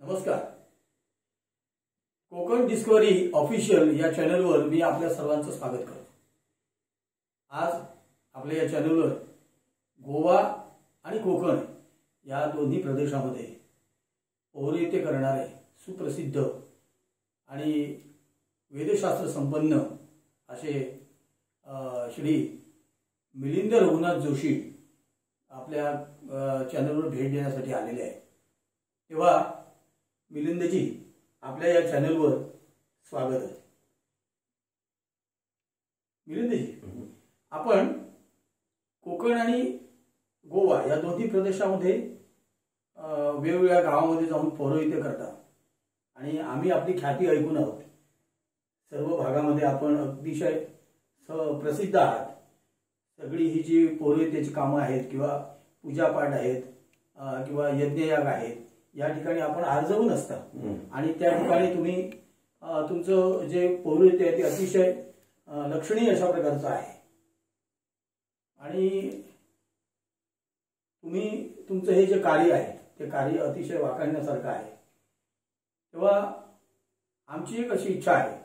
नमस्कार. Konkan discovery official या चॅनलवर मी आपल्या सर्वांचं स्वागत करतो. आज आपल्या या चॅनलवर गोवा आणि कोकण या दोन्ही प्रदेशामध्ये पौरोहित्य करणारे सुप्रसिद्ध आणि वेदशास्त्र संपन्न असे श्री मिलिंद रघुनाथ जोशी आपल्या चॅनलवर भेट देण्यासाठी आलेले आहे. तेव्हा मिलिंदजी, आपल्या या चॅनलवर स्वागत आहे. मिलिंदजी, आपण कोकण आणि गोवा या दोन्ही प्रदेशामध्ये वेगवेगळ्या गावामध्ये जाऊन पौरोहित्य करता आणि आम्ही आपली ख्याती ऐकून आहोत. सर्व भागामध्ये आपण अतिशय प्रसिद्ध आहात. सगळी ही जी पौरोहित्याची कामं आहेत किंवा पूजापाठ आहेत किंवा यज्ञयाग आहेत, या ठिकाणी आपण आर्जवून असता आणि त्या ठिकाणी तुम्ही तुमचं जे पौरोहित्य आहे ते अतिशय लक्षणीय अशा प्रकारचं आहे आणि तुम्ही तुमचं हे जे कार्य आहे ते कार्य अतिशय वाखाणण्यासारखं आहे. तेव्हा आमची एक अशी इच्छा आहे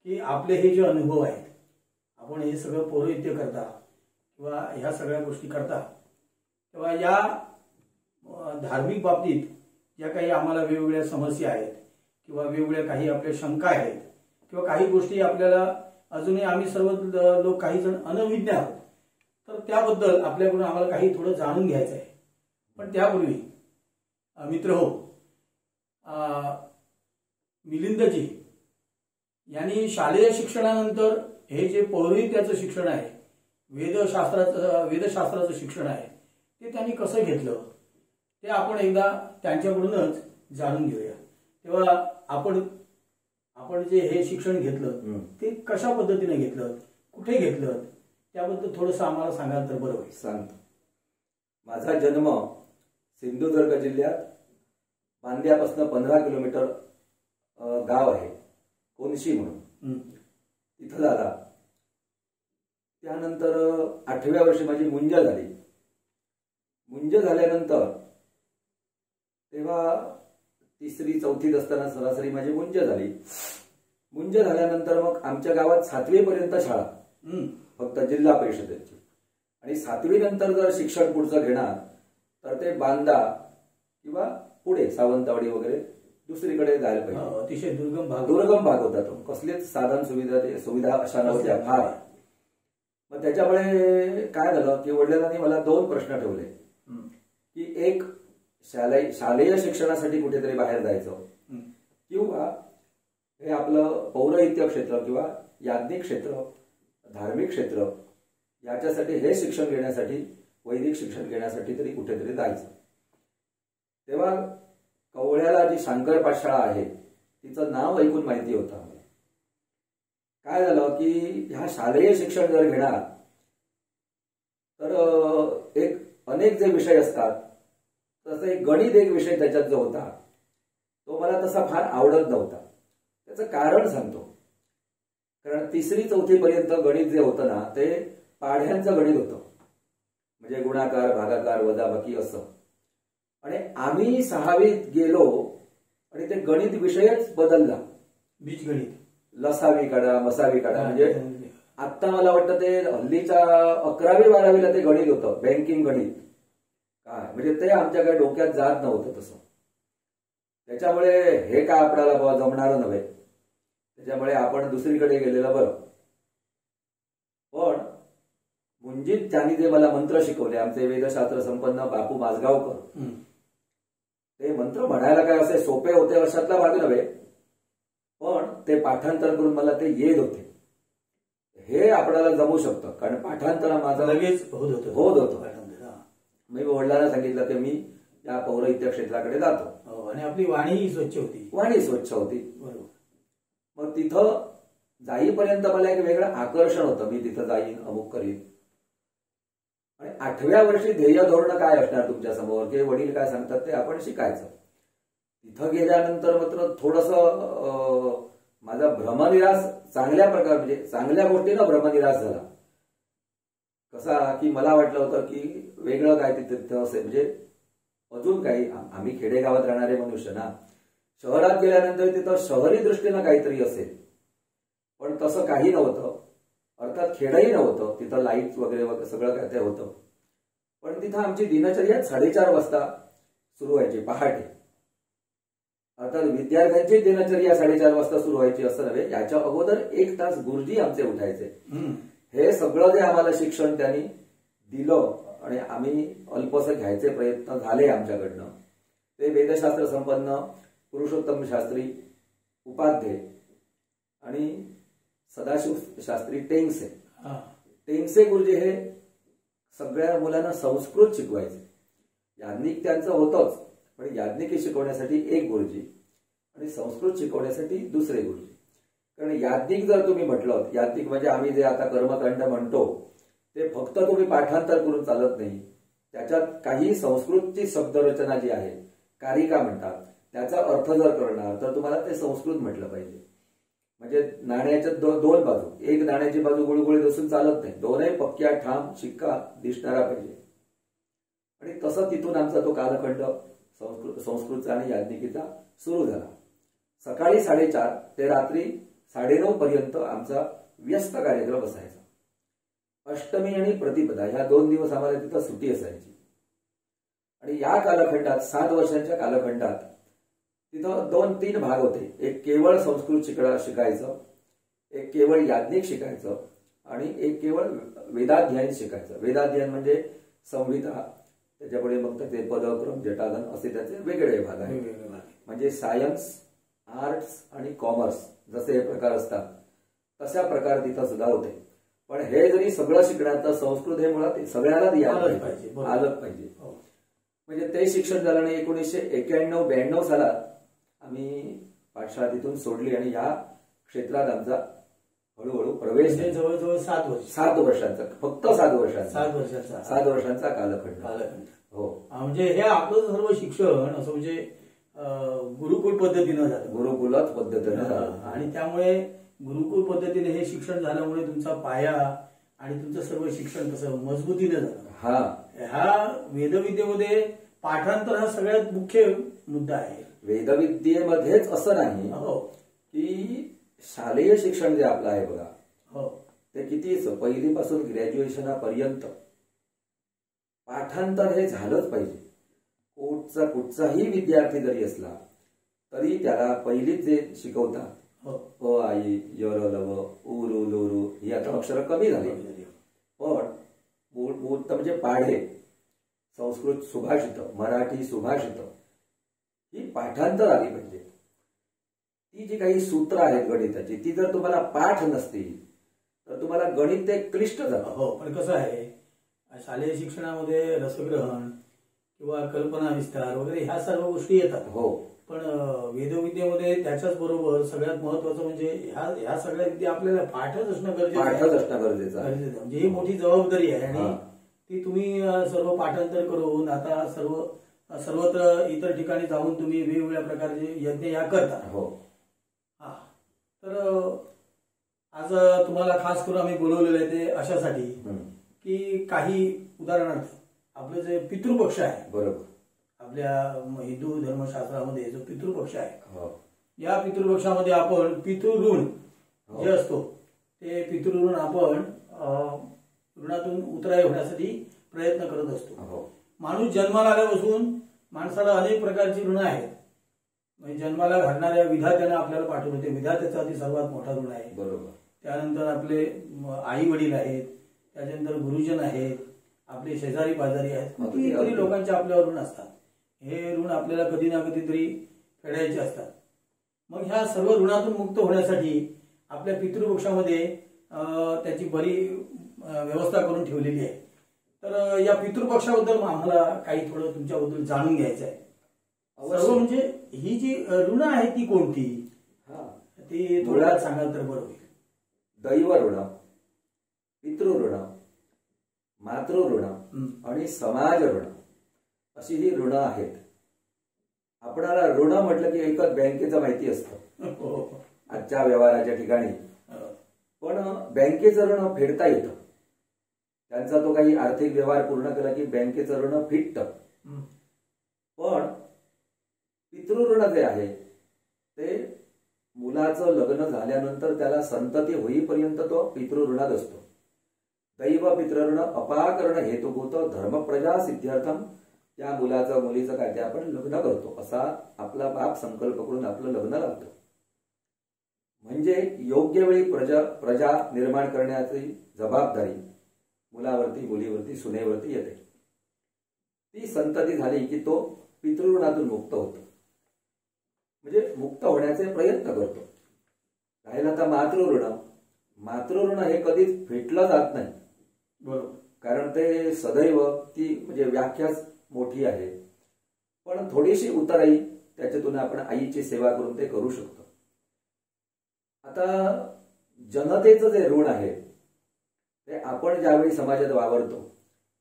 की आपले हे जे अनुभव आहेत, आपण हे सगळं पौरोहित्य करता किंवा ह्या सगळ्या गोष्टी करता, तेव्हा या धार्मिक बाबतीत ज्या काही आम्हाला वेगवेगळ्या समस्या आहेत किंवा वेगवेगळ्या काही आपल्या शंका आहेत किंवा काही गोष्टी आपल्याला अजूनही आम्ही सर्व लोक काही जण अनविज्ञ आहोत, तर त्याबद्दल आपल्याकडून आम्हाला काही थोडं जाणून घ्यायचं आहे. पण त्यापूर्वी मित्रहो, मिलिंदजी यांनी शालेय शिक्षणानंतर हे जे पौरोहित्याचं शिक्षण आहे, वेदशास्त्राचं शिक्षण आहे, ते त्यांनी कसं घेतलं ते आपण एकदा त्यांच्याकडूनच जाणून घेऊया. तेव्हा आपण जे हे शिक्षण घेतलं ते कशा पद्धतीने घेतलं, कुठे घेतलं, त्याबद्दल थोडंसं आम्हाला सांगाल तर बरं होईल. सांगतो. माझा जन्म सिंधुदुर्ग जिल्ह्यात बांद्यापासून 15 किलोमीटर गाव आहे कोनशी म्हणून, तिथं झाला. त्यानंतर 8व्या वर्षी माझी मुंज झाली. मुंज झाल्यानंतर तेव्हा 3री 4थीत असताना सरासरी माझी मुंज झाली. मुंज झाल्यानंतर मग आमच्या गावात 7वी पर्यंत शाळा, फक्त जिल्हा परिषदेची, आणि 7वी नंतर जर शिक्षण पुढचं घेणार तर ते बांदा किंवा पुढे सावंतवाडी वगैरे दुसरीकडे जायला पाहिजे. अतिशय दुर्गम भाग होता तो. कसलेच साधन सुविधा अशा नव्हत्या फार. मग त्याच्यामुळे काय झालं की वडिलांनी मला 2 प्रश्न ठेवले की एक शालेय शिक्षणासाठी कुठेतरी बाहेर जायचं किंवा हे आपलं पौरोहित्य क्षेत्र किंवा याज्ञिक क्षेत्र, धार्मिक क्षेत्र, याच्यासाठी हे शिक्षण घेण्यासाठी, वैदिक शिक्षण घेण्यासाठी तरी कुठेतरी जायचं. तेव्हा कवळ्याला जी शंकर पाठशाळा आहे तिचं नाव ऐकून माहिती होतं आम्हाला. काय झालं की ह्या शालेय शिक्षण जर घेणार तर अनेक जे विषय असतात, तसं एक गणित एक विषय त्याच्यात जो होता तो मला तसा फार आवडत नव्हता. त्याचं कारण सांगतो. कारण 3री 4थी पर्यंत गणित जे होतं ना ते पाढ्यांचं गणित होतं, म्हणजे गुणाकार, भागाकार, वजाबाकी असं. आणि आम्ही 6वीत गेलो आणि ते गणित विषयच बदलला. बीजगणित, लसावी काढा, मसावी काढा, म्हणजे आता मला वाटतं ते हल्लीच्या 11वी 12वीला ते गणित होतं, बँकिंग गणित. काय म्हणजे ते आमच्याकडे डोक्यात जात नव्हतं तसं. त्याच्यामुळे हे काय आपल्याला जमणार नव्हे. त्याच्यामुळे आपण दुसरीकडे गेलेलं बरं. पण मुंजीत त्यांनी जे मला मंत्र शिकवले, आमचे वेदशास्त्र संपन्न बापू माझगावकर, ते मंत्र म्हणायला काय असे सोपे होते अशातला भाग नव्हे, पण ते पाठांतर करून मला ते येत होते. हे आपल्याला जमू शकतं कारण पाठांतर माझं लगेच होत होतं. मी वडिलांना सांगितलं की मी या पौरोहित्य क्षेत्राकडे जातो आणि आपली वाणीही स्वच्छ होती. बरोबर. मग तिथं जाईपर्यंत मला एक वेगळं आकर्षण होतं. मी तिथं जाईन, अमुक करीन. आणि 8व्या वर्षी ध्येय धोरण काय असणार तुमच्या समोर, की वडील काय सांगतात ते आपण शिकायचं. तिथं गेल्यानंतर मात्र थोडंसं माझा भ्रमनिरास चांगल्या प्रकारे, म्हणजे चांगल्या गोष्टीनं भ्रमनिरास झाला. कसा की मला वाटलं होतं की वेगळं काय तिथं असेल, म्हणजे अजून काही. आम्ही खेडेगावात राहणारे मनुष्य ना, शहरात गेल्यानंतर तिथं शहरी दृष्टीनं काहीतरी असेल, पण तसं काही नव्हतं. अर्थात खेडही नव्हतं, तिथं लाईट वगैरे सगळं काय ते होतं. पण तिथं आमची दिनचर्या 4:30 वाजता सुरू व्हायची पहाटे. अर्थात विद्यार्थ्यांची दिनचर्या 4:30 वाजता सुरू व्हायची असं नव्हे, याच्या अगोदर 1 तास गुरुजी आमचे उठायचे. हे सगळं जे आम्हाला शिक्षण त्यांनी दिलं आणि आम्ही अल्पसं घ्यायचे प्रयत्न झाले आमच्याकडनं. ते वेदशास्त्र संपन्न पुरुषोत्तम शास्त्री उपाध्ये आणि सदाशिव शास्त्री टेंगसे गुरुजी हे सगळ्या मुलांना संस्कृत शिकवायचे. याज्ञिक त्यांचं होतंच, पण याज्ञिकी शिकवण्यासाठी एक गुरुजी आणि संस्कृत शिकवण्यासाठी दुसरे गुरुजी. कारण याज्ञिक जर तुम्ही म्हटलं, याज्ञिक म्हणजे आम्ही जे आता कर्मकांड म्हणतो ते फक्त तुम्ही पाठांतर करून चालत नाही. त्याच्यात काही संस्कृतची शब्दरचना जी आहे, कारिका म्हणतात, त्याचा अर्थ जर करणार तर तुम्हाला ते संस्कृत म्हटलं पाहिजे. म्हणजे नाण्याच्या दोन बाजू, एक नाण्याची बाजू गुळगुळीत असून चालत नाही, दोनही पक्क्या ठाम शिक्का दिसणारा पाहिजे. आणि तसं तिथून आमचा तो कालखंड संस्कृतचा आणि याज्ञिकीचा सुरू झाला. सकाळी 4:30 ते रात्री 9:30 पर्यंत आमचा व्यस्त कार्यक्रम असायचा. अष्टमी आणि प्रतिपदा ह्या 2 दिवस आम्हाला तिथं सुट्टी असायची. आणि या कालखंडात 7 वर्षांच्या कालखंडात तिथं 2-3 भाग होते. एक केवळ संस्कृत शिकायचं, एक केवळ याज्ञिक शिकायचं आणि एक केवळ वेदाध्ययन शिकायचं. वेदाध्ययन म्हणजे संहिता, त्याच्यापुढे मग ते पदक्रम, जटागन असे त्याचे वेगळे भाग आहेत. म्हणजे सायन्स, आर्ट्स आणि कॉमर्स जसे हे प्रकार असतात तशा प्रकार तिथं सुद्धा होते. पण हे जरी सगळं शिकण्यात तर संस्कृत हे मुळात सगळ्याला आलंच पाहिजे. म्हणजे ते शिक्षण झालं आणि 1991-92 सालात आम्ही पाठशाळा तिथून सोडली आणि या क्षेत्रात आमचा हळूहळू प्रवेश. जवळजवळ 7 वर्षांचा, फक्त 7 वर्षांचा कालखंड. हो, म्हणजे हे आपलं सर्व शिक्षण असं म्हणजे गुरुकुल पद्धतीनं झालं. गुरुकुलाच पद्धतीनं झालं आणि त्यामुळे गुरुकुल पद्धतीने हे शिक्षण झाल्यामुळे तुमचा पाया आणि तुमचं सर्व शिक्षण कसं मजबूतीनं झालं. ह्या वेदविद्येमध्ये पाठांतर हा सगळ्यात मुख्य मुद्दा आहे. वेदविद्येमध्येच असं नाही की शालेय शिक्षण जे आपलं आहे बघा, ते कितीच पहिलीपासून ग्रॅज्युएशनापर्यंत पाठांतर हे झालंच पाहिजे. कुठचाही विद्यार्थी जरी असला तरी त्याला पहिलीच जे शिकवतात अ आई य र लव उ रु लो रू ही आता अक्षरं कमी झाली, पण म्हणजे पाढे, संस्कृत सुभाषित, मराठी सुभाषित ही पाठांतर आली पाहिजे. ती जी काही सूत्र आहेत गणिताची ती जर तुम्हाला पाठ नसतील तर तुम्हाला गणित ते क्लिष्ट जातं. पण कसं आहे, शालेय शिक्षणामध्ये रसग्रहण किंवा कल्पना विस्तार वगैरे ह्या सर्व गोष्टी येतात. पण वेदविद्येमध्ये त्याच्याच बरोबर सगळ्यात महत्वाचं म्हणजे ह्या सगळ्या विद्या आपल्याला पाठच असणं गरजेचं आहे. म्हणजे ही मोठी जबाबदारी आहे आणि ती तुम्ही सर्व पाठांतर करून आता सर्वत्र इतर ठिकाणी जाऊन तुम्ही वेगवेगळ्या प्रकारचे यज्ञ या करता. तर आज तुम्हाला खास करून आम्ही बोलवलेलं आहे ते अशासाठी की काही उदाहरणार्थ आपलं जे पितृपक्ष आहे, बरोबर, आपल्या हिंदू धर्मशास्त्रामध्ये जो पितृपक्ष आहे, या पितृपक्षामध्ये आपण पितृऋण जे असतो ते पितृऋण आपण ऋणातून उतराई होण्यासाठी प्रयत्न करत असतो. माणूस जन्माला आल्यापासून माणसाला अनेक प्रकारची ऋण आहेत. म्हणजे जन्माला घडणाऱ्या विधात्यानं आपल्याला पाठवलं, ते विधात्याचा ती सर्वात मोठा ऋण आहे. बरोबर. त्यानंतर आपले आई वडील आहेत, त्याच्यानंतर गुरुजन आहेत, आपले शेजारी पाजारी आहेत, कितीतरी लोकांचे आपल्यावर ऋण असतात. हे ऋण आपल्याला कधी ना कधीतरी फेडायचे असतात. मग ह्या सर्व ऋणातून मुक्त होण्यासाठी आपल्या पितृपक्षामध्ये त्याची बरी व्यवस्था करून ठेवलेली आहे. तर या पितृपक्षाबद्दल आम्हाला काही थोडं तुमच्याबद्दल जाणून घ्यायचं आहे. सर्व म्हणजे ही जी ऋण आहे ती कोणती, ती थोडं सांगाल तर बरं होईल. दैव ऋण, पितृऋण, मातृऋण आणि समाज ऋण अशी ही ऋण आहेत. आपणाला ऋण म्हटलं की एकच बँकेचं माहिती असतं आजच्या व्यवहाराच्या ठिकाणी, पण बँकेचं ऋण फेडता येतं. त्यांचा तो काही आर्थिक व्यवहार पूर्ण केला की बँकेचं ऋण फिटतं. पण पितृऋण जे आहे मुलाचं लग्न झाल्यानंतर त्याला संतती होईपर्यंत तो पितृऋणात असतो. दैव पितृऋण अपाकरण हेतुभूत धर्मप्रजा सिद्ध्यर्थम, त्या मुलाचं मुलीचं काय ते आपण लग्न करतो, असा आपला बाप संकल्प करून आपलं लग्न लावतो. म्हणजे योग्य वेळी प्रजा निर्माण करण्याची जबाबदारी मुलावरती, मुलीवरती, सुनेवरती येते. ती संतती झाली की तो पितृऋणातून मुक्त होतो, म्हणजे मुक्त होण्याचे प्रयत्न करतो. राहिला आता मातृऋण. मातृऋण हे कधीच फेटलं जात नाही, बरोबर, कारण ते सदैव ती म्हणजे व्याख्याच मोठी आहे. पण थोडीशी उतराई त्याच्यातून आपण आईची सेवा करून ते करू शकतो. आता जनतेचं जे ऋण आहे ते आपण ज्यावेळी समाजात वावरतो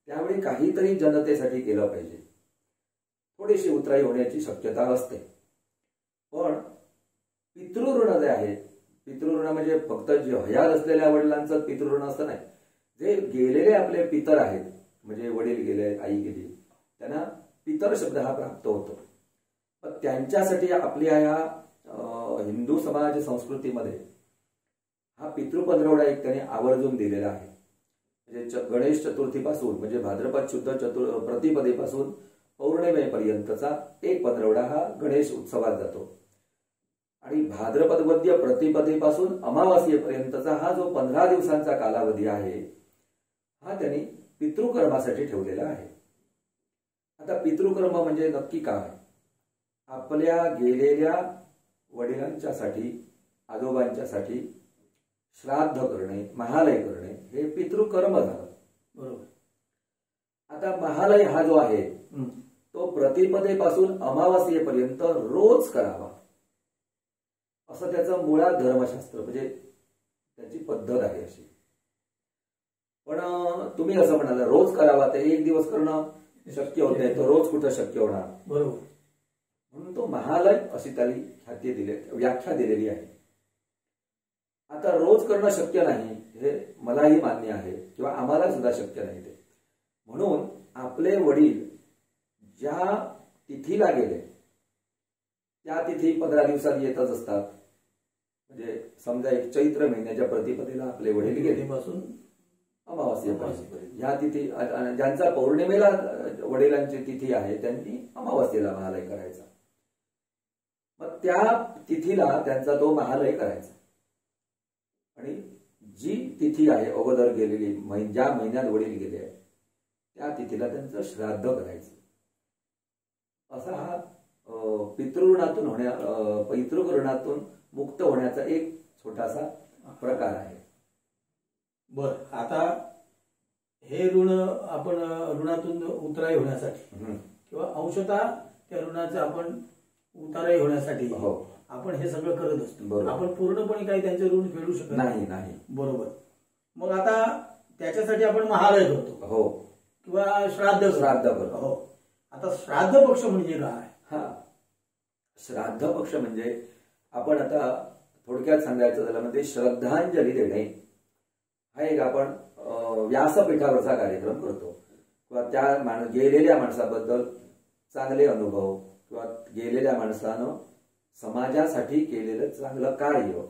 त्यावेळी काहीतरी जनतेसाठी केलं पाहिजे. थोडीशी उतराई होण्याची शक्यता असते. पण पितृऋण जे आहे, पितृऋण म्हणजे फक्त जे हयात असलेल्या वडिलांचं पितृऋण असं नाही, जे गेलेले आपले पितर आहेत, म्हणजे वडील गेले, आई गेली, त्यांना पितर शब्द हा प्राप्त होतो. पण त्यांच्यासाठी आपल्या ह्या हिंदू समाज संस्कृतीमध्ये हा पितृपंधरवडा एक त्याने आवर्जून दिलेला आहे. म्हणजे गणेश चतुर्थीपासून म्हणजे भाद्रपद शुद्ध प्रतिपदेपासून पौर्णिमेपर्यंतचा एक पंधरवडा हा गणेश उत्सवात जातो. आणि भाद्रपद वद्य प्रतिपदेपासून अमावास्येपर्यंतचा हा जो 15 दिवसांचा कालावधी आहे हा त्यांनी पितृकर्मासाठी ठेवलेला आहे. आता पितृकर्म म्हणजे नक्की काय? आपल्या गेलेल्या वडिलांच्यासाठी, आजोबांच्यासाठी श्राद्ध करणे, महालय करणे हे पितृकर्म झालं. बरोबर. आता महालय हा जो आहे तो प्रतिपदेपासून अमावास्येपर्यंत रोज करावा, असं त्याचं मुळात धर्मशास्त्र म्हणजे त्याची पद्धत आहे अशी. पण तुम्ही असं म्हणाला रोज करावा, ते एक दिवस करणं शक्य होत नाही, तो रोज कुठं शक्य होणार. बरोबर. म्हणून तो महालय अशी त्याला व्याख्या दिलेली आहे. आता रोज करणं शक्य नाही हे मलाही मान्य आहे, किंवा आम्हाला सुद्धा शक्य नाही ते. म्हणून आपले वडील ज्या तिथीला गेले त्या तिथी 15 दिवसात येतच असतात. म्हणजे समजा एक चैत्र महिन्याच्या प्रतिपदेला आपले वडील गेले पासून अमावास्येपर्यंत ह्या तिथी, ज्यांचा पौर्णिमेला वडिलांची तिथी आहे त्यांनी अमावास्येला महालय करायचा. मग त्या तिथीला त्यांचा तो महालय करायचा. आणि जी तिथी आहे अगोदर गेलेली, ज्या महिन्यात वडील गेले त्या तिथीला त्यांचं श्राद्ध करायचं. असा हा पितृऋणातून मुक्त होण्याचा एक छोटासा प्रकार आहे. बर. आता हे ऋण आपण ऋणातून उतराई होण्यासाठी किंवा अंशतः त्या ऋणाचे आपण उताराई होण्यासाठी आपण हे सगळं करत असतो. आपण पूर्णपणे काही त्यांचे ऋण फेडू शकत नाही. बरोबर. मग आता त्याच्यासाठी आपण महालय करतो, हो, किंवा श्राद्ध करतो. हो. आता श्राद्ध पक्ष म्हणजे काय? हा, श्राद्ध पक्ष म्हणजे आपण आता थोडक्यात सांगायचं झालं म्हणजे श्रद्धांजली देणे हा एक आपण व्यासपीठावरचा कार्यक्रम करतो. किंवा त्या गेलेल्या माणसाबद्दल चांगले अनुभव किंवा गेलेल्या माणसानं समाजासाठी केलेलं चांगलं कार्य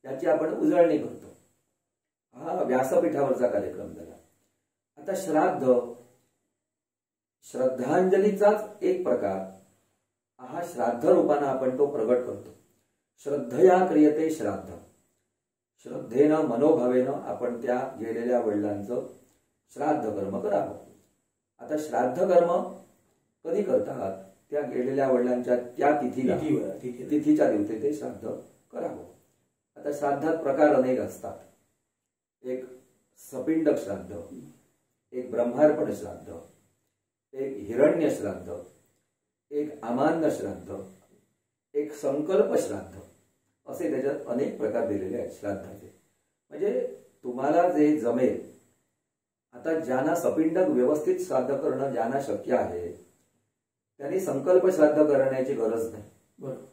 याची आपण उजळणी करतो. हा व्यासपीठावरचा कार्यक्रम झाला. आता श्रद्धांजलीचाच एक प्रकार हा श्राद्ध रूपानं आपण तो प्रगट करतो. श्रद्धया क्रियते श्राद्ध. श्रद्धेनं मनोभावेनं आपण त्या गेलेल्या वडिलांचं श्राद्ध कर्म करावं. आता श्राद्ध कर्म कधी करतात? त्या गेलेल्या वडिलांच्या त्या तिथीच्या दिवशी ते श्राद्ध करावं. आता श्राद्धात प्रकार अनेक असतात. एक सपिंडक श्राद्ध, एक ब्रह्मार्पण श्राद्ध, एक हिरण्य श्राद्ध, एक अमान्य श्राद्ध, एक संकल्प श्राद्ध, असे त्याच्यात अनेक प्रकार दिलेले आहेत श्राद्धाचे. म्हणजे तुम्हाला जे जमेल. आता ज्यांना सपिंडक व्यवस्थित श्राद्ध करणं ज्यांना शक्य आहे त्यांनी संकल्प श्राद्ध करण्याची गरज नाही. बरोबर.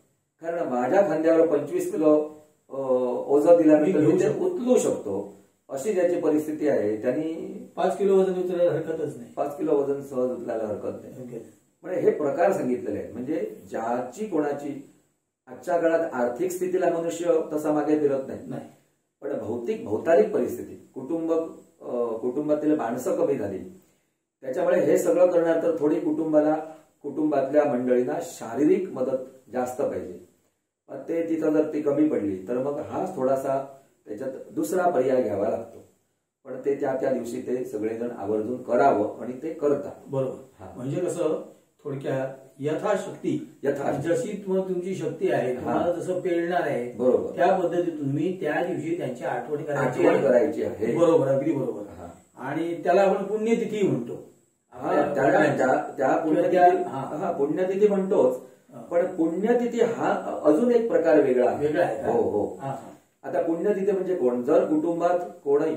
कारण माझ्या खांद्यावर 25 किलो ओझं दिल्यानंतर मी ते उचलू शकतो अशी ज्याची परिस्थिती आहे त्यांनी 5 किलो वजन उचलायला हरकतच नाही. 5 किलो वजन सहज उचलायला हरकत नाही. म्हणजे हे प्रकार सांगितलेले आहेत. म्हणजे ज्याची कोणाची आजच्या काळात आर्थिक स्थितीला मनुष्य तसा मागे फिरत नाही, पण भौतारिक परिस्थिती, कुटुंबातील माणसं कमी झाली, त्याच्यामुळे हे सगळं करणार तर थोडी कुटुंबातल्या मंडळींना शारीरिक मदत जास्त पाहिजे. पण ते तिथं जर ती कमी पडली तर मग हा थोडासा त्याच्यात दुसरा पर्याय घ्यावा लागतो. पण ते त्या दिवशी ते सगळेजण आवर्जून करावं आणि ते करतात. बरोबर. म्हणजे कसं थोडक्यात यथाशक्ती जशी तुमची शक्ती आहे, तुम्हाला जसं पेळणार आहे, बरोबर, त्या पद्धतीने तुम्ही त्या दिवशी त्यांची आठवण करायची आहे. बरोबर, अगदी बरोबर. आणि त्याला आपण पुण्यतिथी म्हणतो. त्या पुण्यतिथी म्हणतोच, पण पुण्यतिथी हा अजून एक प्रकार वेगळा आहे. हो. आता पुण्यतिथी म्हणजे कोण, जर कुटुंबात कोणी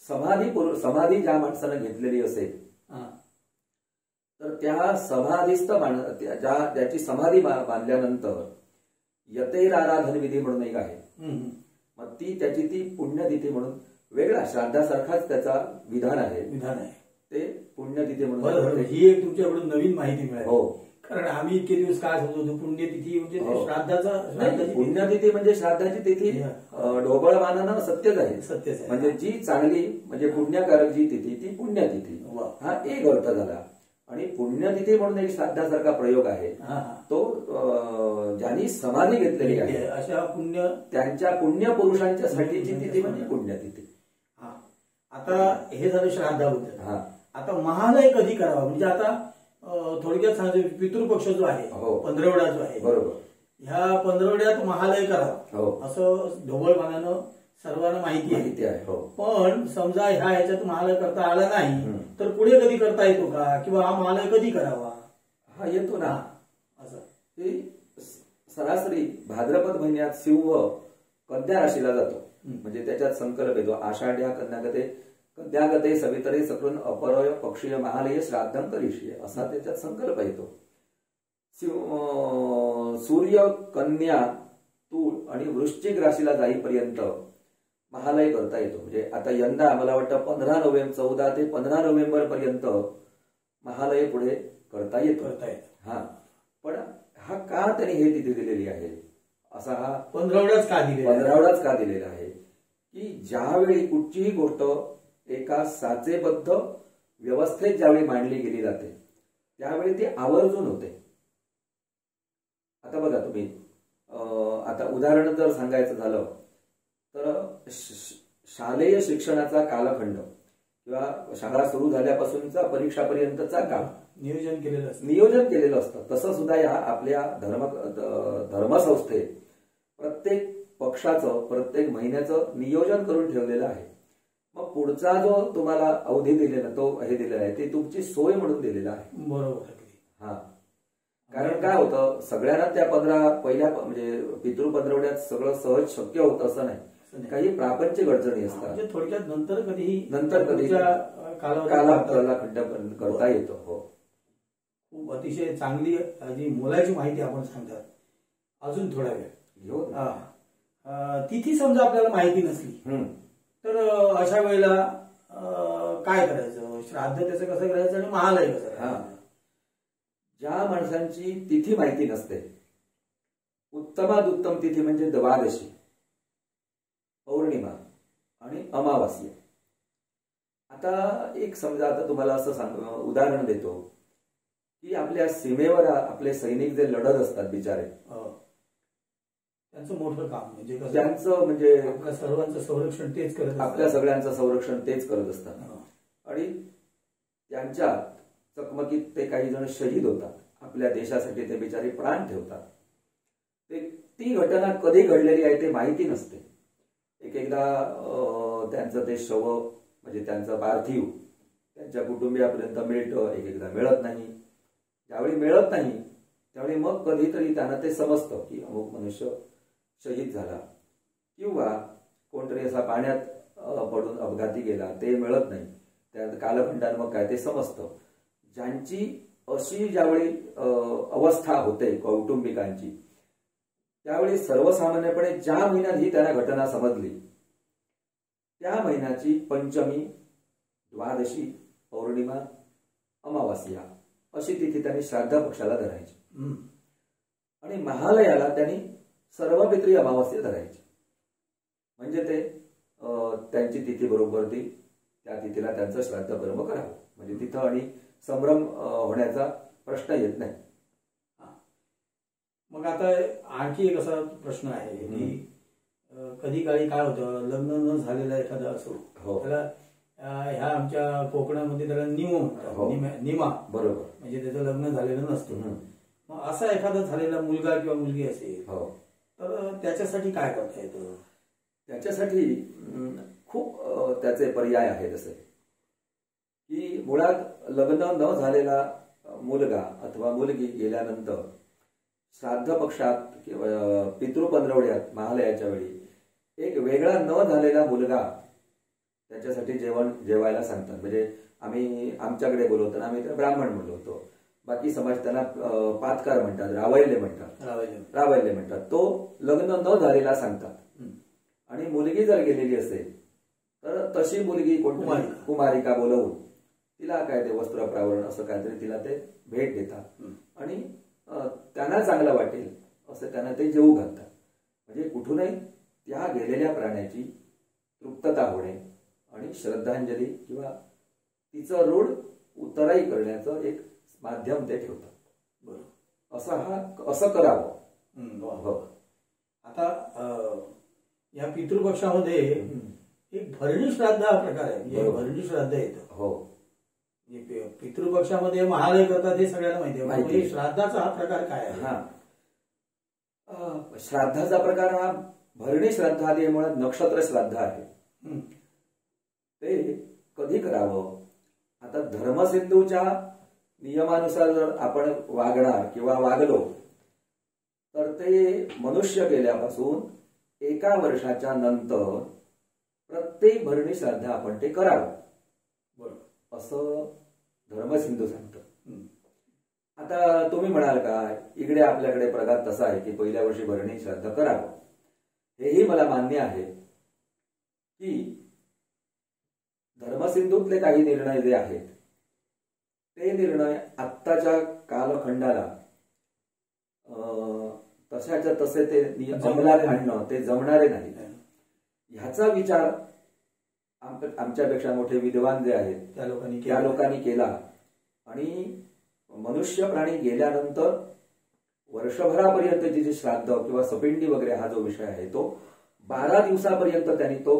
समाधी ज्या माणसानं घेतलेली असेल तर त्या समाधीस्थ ज्याची समाधी बांधल्यानंतर यतेराराधन विधी म्हणून एक आहे, मग त्याची ती पुण्यतिथी म्हणून वेगळा श्राद्धासारखाच त्याचा विधान आहे. ते पुण्यतिथी म्हणून. ही एक तुमच्याकडून नवीन माहिती मिळाली. हो, कारण आम्ही इतके दिवस काय समजतो पुण्यतिथी म्हणजे श्राद्धाचा. पुण्यतिथी म्हणजे श्राद्धाची तिथी ढोबळ मानानं सत्यच आहे. म्हणजे जी चांगली म्हणजे पुण्यकारक जी तिथी ती पुण्यतिथी, हा एक अर्थ झाला. आणि पुण्यतिथी म्हणून एक श्राद्धासारखा प्रयोग आहे तो ज्यांनी समाधी घेतलेली आहे अशा त्यांच्या पुण्य पुरुषांच्या साठीची तिथी म्हणजे पुण्यतिथी. आता हे झालं श्राद्धाबद्दल. आता महालय कधी करावा, म्हणजे आता थोडक्यात सांगायचं पितृपक्ष जो आहे, पंधरवडा जो आहे, बरोबर, ह्या पंधरवड्यात महालय करावा असं ढोबळमानानं सर्वांना माहिती आहे. पण समजा ह्याच्यात महालय करता आला नाही तर पुढे कधी करता येतो का, किंवा हा महालय कधी करावा? हा येतो ना. असं ते सरासरी भाद्रपद महिन्यात सिंह कन्या राशीला जातो. म्हणजे त्याच्यात संकल्प येतो आषाढ्या कन्यागते सवितरे सकृन अपरय पक्षीय महालय श्राद्धम करिष्ये असा त्याच्यात संकल्प येतो. सूर्य कन्या तूळ आणि वृश्चिक राशीला जाईपर्यंत महालय करता येतो. म्हणजे आता यंदा मला वाटतं 14 ते 15 नोव्हेंबर पर्यंत महालय पुढे करता येतो. पण हा का त्यांनी हे तिथे दिलेली आहे, असा हा 15वडाच का दिलेला आहे की ज्यावेळी कुठचीही गोष्ट एका साचेबद्ध व्यवस्थेत ज्यावेळी मांडली गेली जाते त्यावेळी ती आवर्जून होते. आता बघा तुम्ही, आता उदाहरण जर सांगायचं झालं तर शालेय शिक्षणाचा कालखंड किंवा शाळा सुरू झाल्यापासूनचा परीक्षापर्यंतचा काळ नियोजन केलेलं असतं. तसं सुद्धा या आपल्या धर्मसंस्थेत प्रत्येक पक्षाचं प्रत्येक महिन्याचं नियोजन करून ठेवलेलं आहे. मग पुढचा जो तुम्हाला अवधी दिलेला तो हे दिलेला आहे ते तुमची सोय म्हणून दिलेला आहे. बरोबर. कारण काय होतं, सगळ्यांना त्या पहिल्या म्हणजे पितृ पंधरवड्यात सगळं सहज शक्य होतं असं नाही. काही प्रापंचिक अडचणी असतात. थोडक्यात नंतर कधी कालावधीला खड्डा करता येतो. हो, खूप अतिशय चांगली जी मोलाची माहिती आपण सांगतात. अजून थोडा वेळ घेऊ. तिथी समजा आपल्याला माहिती नसली तर अशा वेळेला काय करायचं, श्राद्ध त्याचं कसं करायचं आणि महालय कसं करायचं? ज्या माणसांची तिथी माहिती नसते, उत्तमात उत्तम तिथी म्हणजे द्वादशी, पौर्णिमा आणि अमावास्या. आता एक समजा आता तुम्हाला असं उदाहरण देतो की आपल्या सीमेवर आपले सैनिक जे लढत असतात बिचारे, त्यांचं मोठं काम म्हणजे त्यांचं म्हणजे आपल्या सर्वांचं संरक्षण तेच करत, आपल्या सगळ्यांचं संरक्षण तेच करत असतात. आणि त्यांच्या चकमकीत ते काही जण शहीद होतात, आपल्या देशासाठी ते बिचारे प्राण ठेवतात. ती घटना कधी घडलेली आहे ते माहिती नसते. एकदा त्यांचं ते शव म्हणजे त्यांचं पार्थिव त्यांच्या कुटुंबियापर्यंत मिळतं, एकदा मिळत नाही. ज्यावेळी मिळत नाही त्यावेळी मग कधीतरी त्यांना ते समजतं की अमुक मनुष्य शहीद झाला, किंवा कोणतरी असा पाण्यात पडून अपघाती गेला, ते मिळत नाही. त्या कालखंडात मग काय ते समजतं. ज्यांची अशी ज्यावेळी अवस्था होते कौटुंबिकांची, त्यावेळी सर्वसामान्यपणे ज्या महिन्यात ही त्यांना घटना समजली त्या महिन्याची पंचमी, द्वादशी, पौर्णिमा, अमावास्या अशी तिथी त्यांनी श्राद्ध पक्षाला धरायची. आणि महालयाला त्यांनी सर्व पितरी अमावस्या धरायची, म्हणजे ते त्यांची तिथी बरोबर त्या तिथीला त्यांचं श्राद्ध कर्म करावं, म्हणजे तिथं आणि संभ्रम होण्याचा प्रश्न येत नाही. मग आता आणखी एक असा प्रश्न आहे की कधी काळी काय होतं, लग्न न झालेला एखादा असो, त्याला ह्या आमच्या कोकणामध्ये त्याला निमा बरोबर, म्हणजे त्याचं लग्न झालेलं नसतं. मग असा एखादा झालेला मुलगा किंवा मुलगी असेल तर त्याच्यासाठी काय करता येतं? त्याच्यासाठी खूप त्याचे पर्याय आहेत. असे की मुळात लग्न न झालेला मुलगा अथवा मुलगी गेल्यानंतर श्राद्ध पक्षात किंवा पितृपंधरवड्यात महालयाच्या वेळी एक वेगळा न झालेला मुलगा त्याच्यासाठी जेवायला सांगतात. म्हणजे आम्ही आमच्याकडे बोलवतो, आम्ही त्याला ब्राह्मण बोलवतो, बाकी समाज त्यांना पातकार म्हणतात, रावैल्य म्हणतात. तो लग्न न झालेला सांगतात. आणि मुलगी जर गेलेली असेल तर तशी मुलगी कोणती कुमारिका बोलवून तिला काय ते वस्त्रप्रावरण असं काहीतरी तिला ते भेट देतात आणि त्यांना चांगलं वाटेल असं त्यांना ते जेवू घालतात. म्हणजे कुठूनही त्या गेलेल्या प्राण्याची तृप्तता होणे आणि श्रद्धांजली किंवा तिचं ऋण उतराई करण्याचं एक माध्यम ते ठेवतात. बरोबर, असं करावं. आता या पितृपक्षामध्ये एक भरणी श्राद्ध हा प्रकार आहे, म्हणजे भरणी श्राद्ध येतं. पितृपक्षामध्ये महालय करतात हे सगळ्यांना माहिती आहे. म्हणजे श्राद्धाचा हा प्रकार काय आहे? श्राद्धाचा प्रकार हा भरणी श्राद्ध आधी मुळात नक्षत्र श्राद्ध आहे. ते कधी करावं? आता धर्मसिंधूच्या नियमानुसार जर आपण वागणार किंवा वागलो तर ते मनुष्य गेल्यापासून 1 वर्षाच्या नंतर प्रत्येक भरणी श्राद्ध आपण ते करावं, बरोबर, असं धर्मसिंधू सांगतं. आता तुम्ही म्हणाल का इकडे आपल्याकडे प्रघात तसा आहे की पहिल्या वर्षी भरणी श्राद्ध करावं. हेही मला मान्य आहे की धर्मसिंधूतले काही निर्णय जे आहेत ते निर्णय आत्ताच्या कालखंडाला तशाच्या तसे ते अंमलात आणणं ते जमणारे नाही. ह्याचा विचार आमच्यापेक्षा मोठे विद्वान जे आहेत त्या लोकांनी केला आणि मनुष्य प्राणी गेल्यानंतर वर्षभरापर्यंतची जी श्राद्ध किंवा सपिंडी वगैरे हा जो विषय आहे तो 12 दिवसापर्यंत त्यांनी तो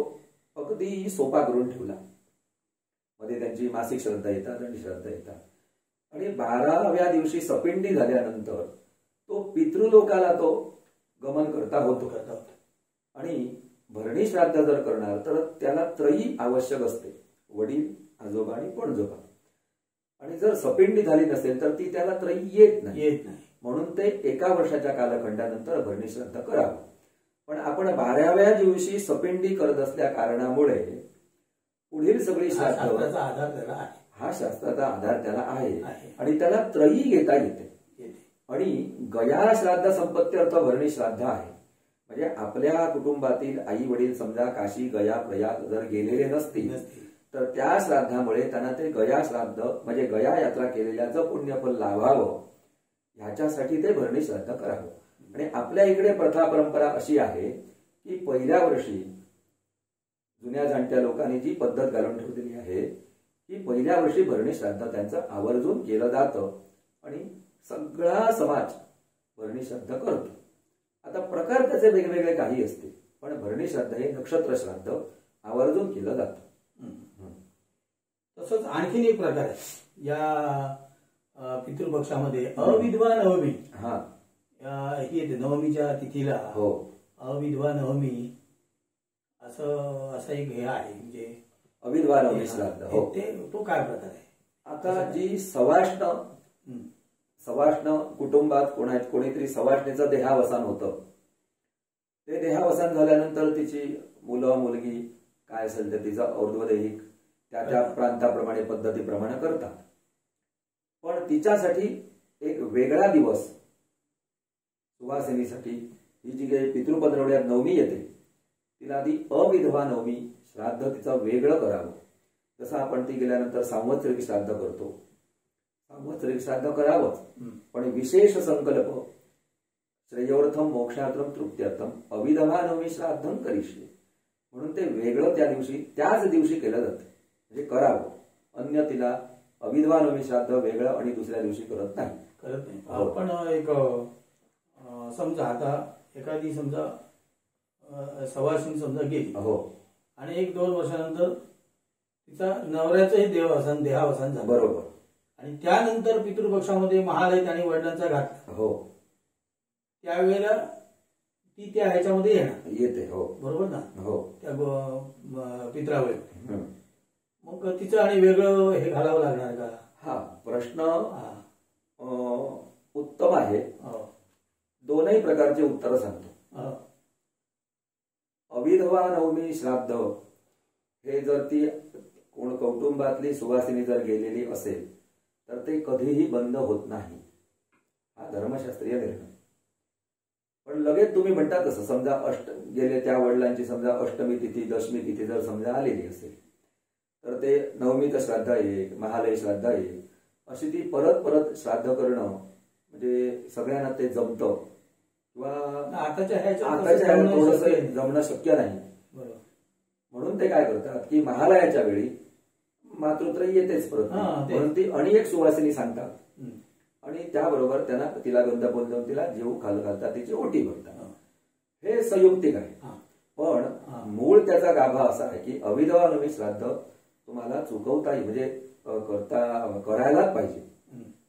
अगदी सोपा करून ठेवला. मध्ये त्यांची मासिक श्रद्धा येतात आणि श्राद्ध येतात आणि 12व्या दिवशी सपिंडी झाल्यानंतर तो पितृलोकाला तो गमन करता होतो. आणि भरणी श्राद्ध जर करणार तर त्याला त्रयी आवश्यक असते, वडील, आजोबा आणि पणजोबा. आणि जर सपिंडी झाली नसेल तर ती त्याला त्रयी येत नाही. म्हणून ते 1 वर्षाच्या कालखंडानंतर भरणी श्राद्ध करावं. पण आपण 12व्या दिवशी सपिंडी करत असल्या कारणामुळे पुढील सगळी श्राद्ध हा शास्त्राचा आधार त्याला आहे आणि त्याला त्रयी घेता येते. आणि गया श्राद्ध संपत्ती अर्थ भरणी श्राद्ध आहे. म्हणजे आपल्या कुटुंबातील आई वडील समजा काशी, गया, प्रयाग जर गेलेले नसतील तर त्या श्राद्धामुळे त्यांना ते गया श्राद्ध म्हणजे गया यात्रा केलेल्याचं पुण्यफल लाभावं ह्याच्यासाठी ते भरणी श्राद्ध करावं. आणि आपल्या इकडे प्रथा परंपरा अशी आहे की पहिल्या वर्षी जुन्या जाणत्या लोकांनी जी पद्धत घालून ठेवलेली आहे की पहिल्या वर्षी भरणी श्राद्ध त्यांचं आवर्जून केलं जातं आणि सगळा समाज भरणी श्राद्ध करतो. आता प्रकार त्याचे वेगवेगळे काही असते पण भरणी श्राद्ध हे नक्षत्र श्राद्ध आवर्जून केलं जातं. तसंच आणखीन एक प्रकार आहे या पितृपक्षामध्ये अविधवा नवमी. ही येते नवमीच्या तिथीला अविधवा नवमी असं एक हे आहे, म्हणजे अविधवा नवमी श्राद्ध. तो काय प्रकार आहे? आता जी सवाष्ण कुटुंबात कोणीतरी सवाष्णीचं देहावसान होतं, ते देहावसान झाल्यानंतर तिची मुलं मुलगी काय असेल तर तिचं और्ध्वदैहिक त्या प्रांताप्रमाणे पद्धतीप्रमाणे करतात. पण तिच्यासाठी एक वेगळा दिवस सुवासिनीसाठी ही जी काही पितृपंधरवड्यात नवमी येते तिला आधी अविधवा नवमी श्राद्ध तिचं वेगळं करावं. जसं आपण ती गेल्यानंतर सांवत्सरिक श्राद्ध करतो, सांवत्सरिक श्राद्ध करावंच पण विशेष संकल्प श्रेयोर्थम मोक्षार्थम तृप्त्यर्थम अविधवा नवमी श्राद्धम करिष्ये. म्हणून ते वेगळं त्या दिवशी त्याच दिवशी केलं जातं, म्हणजे करावं. अन्य तिला अविधवा नवमी श्राद्ध वेगळं आणि दुसऱ्या दिवशी करत नाही. आपण एक समजा आता एखादी समजा सवासिनी समजा गेली आणि 1-2 वर्षानंतर तिचा नवऱ्याचंही देहावसान झालं, बरोबर, आणि त्यानंतर पितृपक्षामध्ये महालय आणि वडिलांचा घातला, त्यावेळेला ती त्या ह्याच्यामध्ये येते, बरोबर ना, त्या पित्रावेळी मग तिचं आणि वेगळं हे घालावं लागणार का? हा प्रश्न उत्तम आहे. दोनही प्रकारचे उत्तर सांगतो. अविधवा नवमी श्राद्ध हे जर ती कोण कौटुंबातली सुवासिनी जर गेलेली असेल तर ते कधीही बंद होत नाही. हा धर्मशास्त्रीय निर्णय. पण लगेच तुम्ही म्हणता तसं समजा गेले त्या वडिलांची समजा अष्टमी तिथी दशमी तिथी जर समजा आलेली असेल तर ते नवमीचं श्राद्ध येईल, महालय श्राद्ध येईल, अशी ती परत परत श्राद्ध करणं म्हणजे सगळ्यांना ते जमतं किंवा आताच्या थोडंसं जमणं शक्य नाही. म्हणून ते काय करतात की महालयाच्या वेळी मातृत्र येतेच परत, म्हणून ती आणि एक सुवासिनी सांगतात आणि त्याबरोबर त्यांना तिला गंध बोलून तिला जीव घालतात, तिची ओटी भरतात. हे संयुक्तिक आहे. पण मूळ त्याचा गाभा असा आहे की अविधवा नवमी श्राद्ध तुम्हाला चुकवता येईल, म्हणजे करायलाच पाहिजे,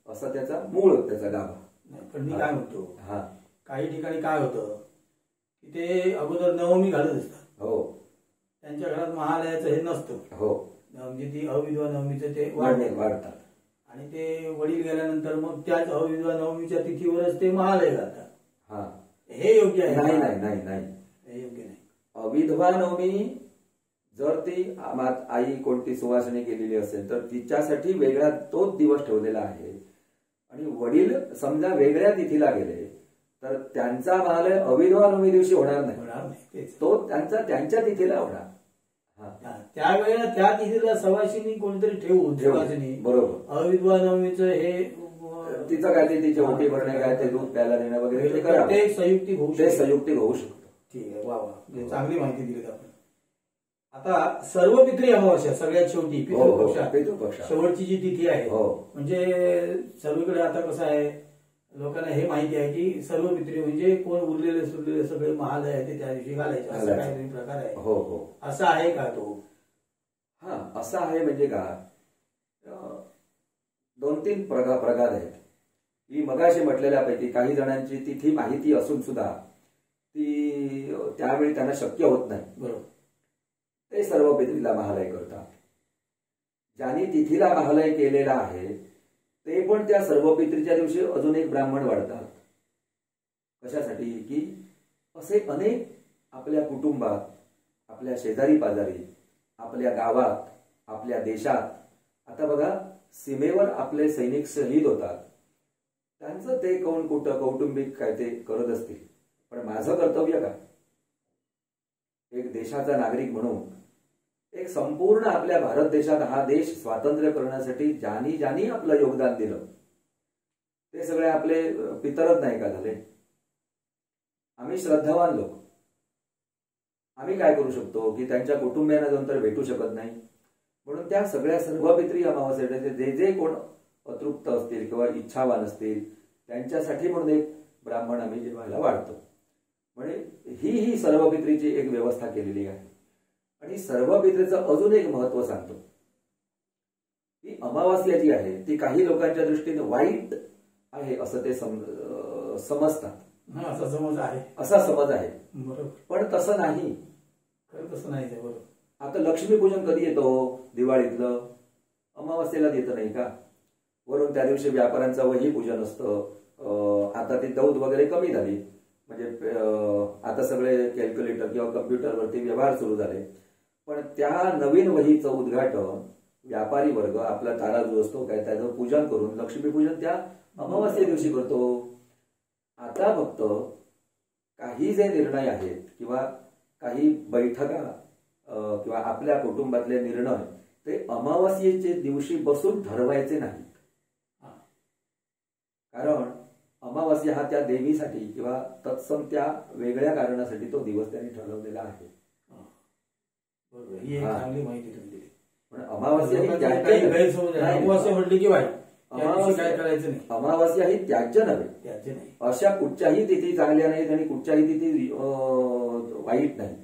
असा त्याचा मूळ त्याचा गाभा. पण मी काय म्हणतो, काही ठिकाणी काय होतं की ते अगोदर नवमी घालत असतात, त्यांच्या घरात महालयाचं हे नसतं, म्हणजे ती अविधवा नवमीचं ते वाढतात आणि ते वडील गेल्यानंतर मग त्याच अविधवा नवमीच्या तिथीवरच ते महालय घालतात. हे योग्य आहे? नाही नाही नाही नाही, हे योग्य नाही. अविधवा नवमी जर ती आई कोणती सुवासिनी गेलेली असेल तर तिच्यासाठी वेगळा तोच दिवस ठेवलेला आहे आणि वडील समजा वेगळ्या तिथीला गेले तर त्यांचा महालय अविधवा नवमी दिवशी होणार नाही, तो त्यांच्या तिथीला होणार. त्यावेळेला त्या तिथीला सवासिनी कोणीतरी ठेवून सुवासिनी, बरोबर, अविधवा नवमीचं हे तिचं काय ते तिची ओटी भरणे काय ते दूध प्यायला देणं वगैरे ते संयुक्तिक होऊ शकतं. ठीक आहे, वा वा, चांगली माहिती दिली आपण. आता सर्व पितृ अमावस्या सगळ्यात शेवटी पितृपक्ष शेवटची जी तिथी आहे, म्हणजे सर्वीकडे आता कसं आहे लोकांना हे माहिती आहे की सर्व पितृ म्हणजे कोण उरलेले सुरलेले सगळे महालय आहे ते त्या दिवशी घालायचे, असा काहीतरी प्रकार आहे. असं आहे का तो? हा, असं आहे. म्हणजे का 2-3 प्रघात आहेत. ही मगाशी म्हटलेल्यापैकी काही जणांची तिथी माहिती असून सुद्धा ती त्यावेळी त्यांना शक्य होत नाही, बरोबर, ते सर्व पितरीला महालय करतात. ज्यांनी तिथीला महालय केलेला आहे ते पण त्या सर्व पितरीच्या दिवशी अजून एक ब्राह्मण वाढतात. कशासाठी की असे अनेक आपल्या कुटुंबात, आपल्या शेजारी पाजारी, आपल्या गावात, आपल्या देशात, आता बघा सीमेवर आपले सैनिक शहीद होतात, त्यांचं ते कोण कुठं कौटुंबिक काय ते करत असतील, पण माझं कर्तव्य काय, एक देशाचा नागरिक म्हणून एक संपूर्ण आपल्या भारत देशात हा देश स्वातंत्र्य करण्यासाठी ज्यांनी आपलं योगदान दिलं ते सगळे आपले पितरच नाही का झाले? आम्ही श्रद्धावान लोक, आम्ही काय करू शकतो की त्यांच्या कुटुंबियांना जाऊन तर भेटू शकत नाही. म्हणून त्या सगळ्या सर्व पितरी अमावस्येचे जे कोण अतृप्त असतील किंवा इच्छावान असतील त्यांच्यासाठी म्हणून एक ब्राह्मण आम्ही जेवायला वाढतो. म्हणजे ही सर्व पितरीची एक व्यवस्था केलेली आहे. आणि सर्व पितरीचं अजून एक महत्व सांगतो की अमावास्या जी आहे ती काही लोकांच्या दृष्टीने वाईट आहे असं ते समजतात, असा समज आहे. पण तसं नाही, तसं नाही. बरोबर. आता लक्ष्मीपूजन कधी येतो? दिवाळीतलं अमावास्येला येतं नाही का? वरून त्या दिवशी व्यापाऱ्यांचं वही पूजन असतं. आता ती दौड वगैरे कमी झाली, म्हणजे आता सगळे कॅल्क्युलेटर किंवा कम्प्युटरवरती व्यवहार सुरू झाले. पण त्या नवीन वहीचं उद्घाटन व्यापारी वर्ग आपला ताराजू असतो काय त्याचं पूजन करून लक्ष्मीपूजन त्या अमावास्ये दिवशी करतो. आता फक्त काही जे निर्णय आहेत किंवा काही बैठका किंवा आपल्या कुटुंबातले निर्णय ते अमावास्येच्या दिवशी बसून ठरवायचे नाहीत. कारण अमावास्या हा त्या देवीसाठी किंवा तत्सम त्या वेगळ्या कारणासाठी तो दिवस त्यांनी ठरवलेला आहे. बरोबर, ही एक चांगली माहिती तुम्ही दिली. पण अमावास्या ही अमावास्या म्हटली की वाईट, काय करायचं नाही. अमावास्या ही त्याज्य नव्हे, त्याचे नाही. अशा कुठच्याही तिथी चांगल्या नाहीत आणि कुठच्याही तिथी वाईट नाही.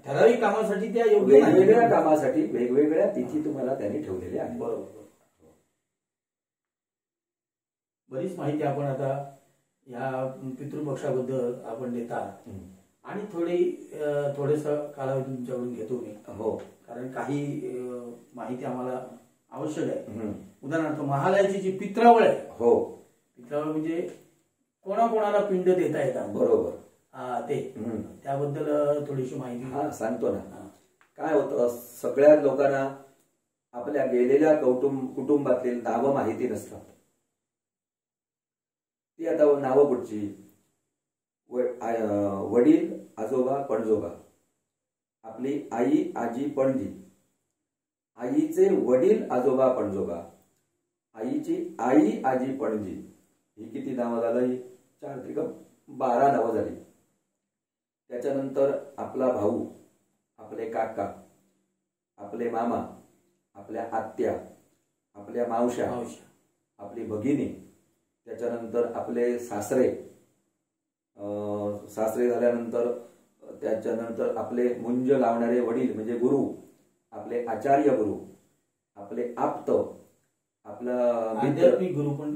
ठराविक कामासाठी त्या योग्य नाही. वेगवेगळ्या कामासाठी वेगवेगळ्या तिथी तुम्हाला त्यांनी ठेवलेल्या आहेत. बरोबर. बरीच माहिती आपण आता या पितृपक्षाबद्दल आपण देतात आणि थोडेस कालावधी तुमच्याकडून घेतो मी. हो, कारण काही माहिती आम्हाला आवश्यक आहे. उदाहरणार्थ महालयाची जी पित्रावळ आहे, हो, पित्रावळ म्हणजे कोणाकोणाला पिंड देता येतात, बरोबर, ते त्याबद्दल थोडीशी माहिती सांगतो ना. काय होतं, सगळ्याच लोकांना आपल्या गेलेल्या कुटुंबातील नावं माहिती नसतात. ती आता नावं कुठची, वडील आजोबा पणजोबा, आपली आई आजी पणजी, आईचे वडील आजोबा पणजोबा, आईची आई आजी पणजी, ही किती नावं झाली, 4 त्रिक 12 नावं झाली. त्याच्यानंतर आपला भाऊ, आपले काका, आपले मामा, आपल्या आत्या, आपल्या मावश्या, आपली भगिनी, त्याच्यानंतर आपले सासरे, सासरे झाल्यानंतर त्याच्यानंतर आपले मुंज लावणारे वडील म्हणजे गुरु, आपले आचार्य गुरु, आपले आप्त, आपला आध्यात्मिक गुरु, पण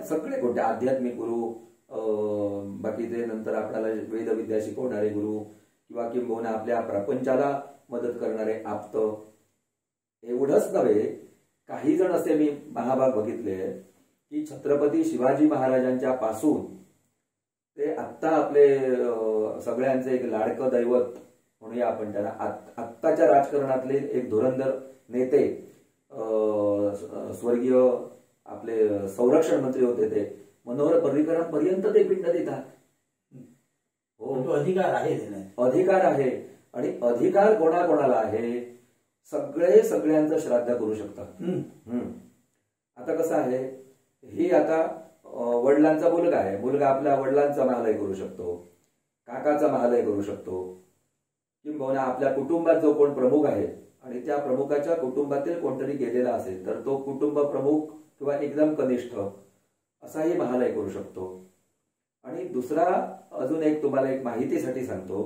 सगळे कोणते आध्यात्मिक गुरु, बाकीचे नंतर आपल्याला वेदविद्या शिकवणारे गुरु किंवा किंबहुना आपल्या प्रपंचाला मदत करणारे आप्त. एवढंच नव्हे, काही जण असे मी महाभाग बघितले की छत्रपती शिवाजी महाराजांच्या पासून ते आत्ता आपले सगळ्यांचे एक लाडकं दैवत म्हणूया आपण त्याला, आत्ताच्या राजकारणातले एक धुरंधर नेते, स्वर्गीय आपले संरक्षण मंत्री होते ते मनोहर पर्रिकरांपर्यंत ते पिंड देतात. हो, अधिकार आहे, अधिकार आहे. आणि अधिकार कोणाकोणाला आहे, सगळ्यांचं श्राद्ध करू शकतात. आता कसं आहे, ही आता वडिलांचा मुलगा आहे, मुलगा आपल्या वडिलांचा महालय करू शकतो, काकाचा महालय करू शकतो, किंबहुना आपल्या कुटुंबात जो कोण प्रमुख आहे आणि त्या प्रमुखाच्या कुटुंबातील कोणतरी गेलेला असेल तर तो कुटुंब प्रमुख किंवा एकदम कनिष्ठ असाही महालय करू शकतो. आणि दुसरा अजून एक तुम्हाला एक माहितीसाठी सांगतो,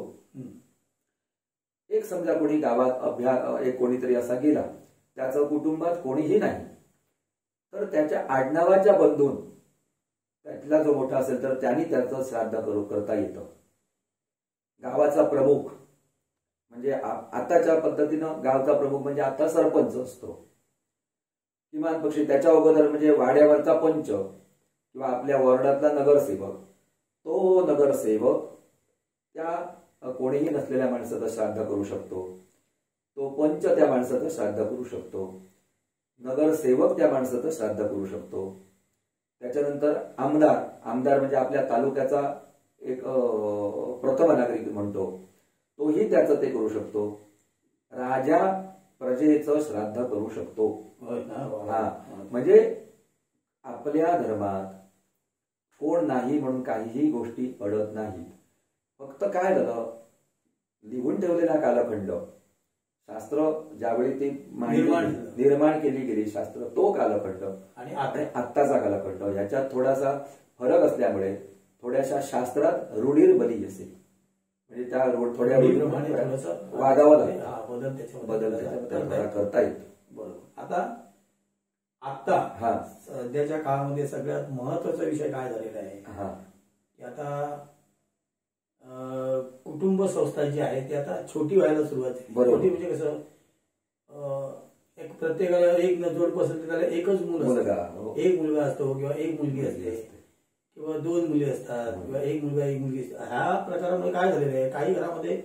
एक समजा कोणी गावात एक कोणीतरी असा गेला, त्याचं कुटुंबात कोणीही नाही, तर त्याच्या आडनावाच्या बंधून त्यातला जो मोठा असेल तर त्यांनी त्याचं श्राद्ध करता येतं. गावाचा प्रमुख म्हणजे आताच्या पद्धतीनं गावचा प्रमुख म्हणजे आता सरपंच असतो, किमान पक्षी त्याच्या अगोदर म्हणजे वाड्यावरचा पंच किंवा आपल्या वॉर्डातला नगरसेवक, तो नगरसेवक त्या कोणीही नसलेल्या माणसाचं श्राद्ध करू शकतो, तो पंच त्या माणसाचं श्राद्ध करू शकतो, नगरसेवक त्या माणसाचं श्राद्ध करू शकतो. त्याच्यानंतर आमदार म्हणजे आपल्या तालुक्याचा एक प्रथम नागरिक म्हणतो, तोही त्याचं ते करू शकतो. राजा प्रजेचं श्राद्ध करू शकतो. म्हणजे आपल्या धर्मात कोण नाही म्हणून काहीही गोष्टी अडत नाही. फक्त काय झालं, लिहून ठेवलेला कालखंड, शास्त्र ज्यावेळी ती निर्माण केली गेली शास्त्र, तो कालखंड आणि आत्ताचा कालखंड ह्याच्यात थोडासा फरक असल्यामुळे थोड्याशा शास्त्रात रूढीरबली असेल, म्हणजे त्या थोड्या वागावं लागेल, बदल करता येतो. बरोबर. आता सध्याच्या काळामध्ये सगळ्यात महत्वाचा विषय काय झालेला आहे की आता कुटुंब संस्था जी आहे ती आता छोटी व्हायला सुरुवात झाली. छोटी म्हणजे कसं, एक प्रत्येकाला एक नजोड पसंत त्याला एकच एक मुलगा असतो किंवा एक मुलगी असते किंवा 2 मुली असतात किंवा एक मुलगा एक मुलगी असते. ह्या प्रकारामध्ये काय झालेलं आहे, काही घरामध्ये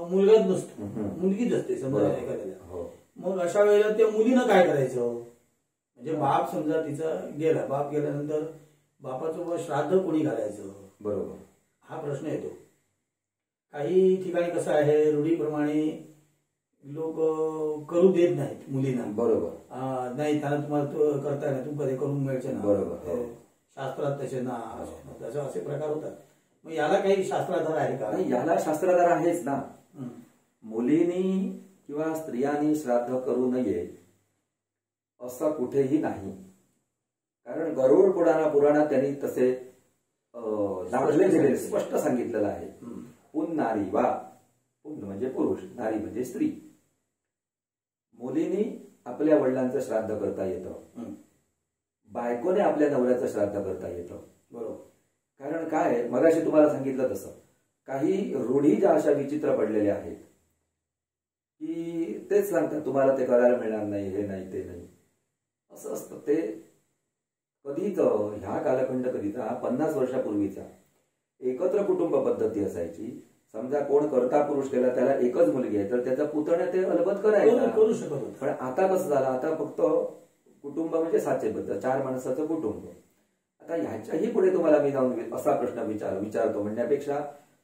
मुलगाच नसतो, मुलगीच असते समजा एखाद्याला. मग अशा वेळेला त्या मुलीनं काय करायचं, म्हणजे बाप समजा तिचा गेला, बाप गेल्यानंतर बापाचं श्राद्ध कोणी घालायचं, बरोबर, हा प्रश्न येतो. काही ठिकाणी कसं आहे, रूढीप्रमाणे लोक करू देत नाहीत मुलींना. बरोबर, नाही, त्यांना तुम्हाला करता नाही, तू कधी करून मिळायचं ना. बरोबर. शास्त्रात तसे ना तसे असे प्रकार होतात. मग याला काही शास्त्राधार आहे का? नाही, याला शास्त्राधार आहेच ना. मुलींनी किंवा स्त्रियांनी श्राद्ध करू नये असं कुठेही नाही. कारण गरुड पुराणात त्यांनी तसे दाखले दिलेले, स्पष्ट सांगितलेलं आहे. पुन नारी वा, पुन म्हणजे पुरुष, नारी म्हणजे स्त्री. मुलींनी आपल्या वडिलांचं श्राद्ध करता येतं, बायकोने आपल्या नवऱ्याचं श्राद्ध करता येतं. बरोबर. कारण काय, मगाशी तुम्हाला सांगितलं तसं काही रूढी ज्या अशा विचित्र पडलेल्या आहेत की तेच सांगतात तुम्हाला ते करायला मिळणार नाही, हे नाही ते नाही, असं असतं. ते कधीच ह्या कालखंड कधीचा 50 वर्षापूर्वीचा एकत्र कुटुंब पद्धती असायची. समजा कोण कर्ता पुरुष केला, त्याला एकच मुलगी आहे तर त्याचा पुतण्या ते अलबत करायचा, करू शकत. पण आता कसं झालं, आता फक्त कुटुंब म्हणजे साचेबद्ध 4 माणसाचं कुटुंब. आता ह्याच्याही पुढे तुम्हाला मी जाऊन असा प्रश्न विचारतो म्हणण्यापेक्षा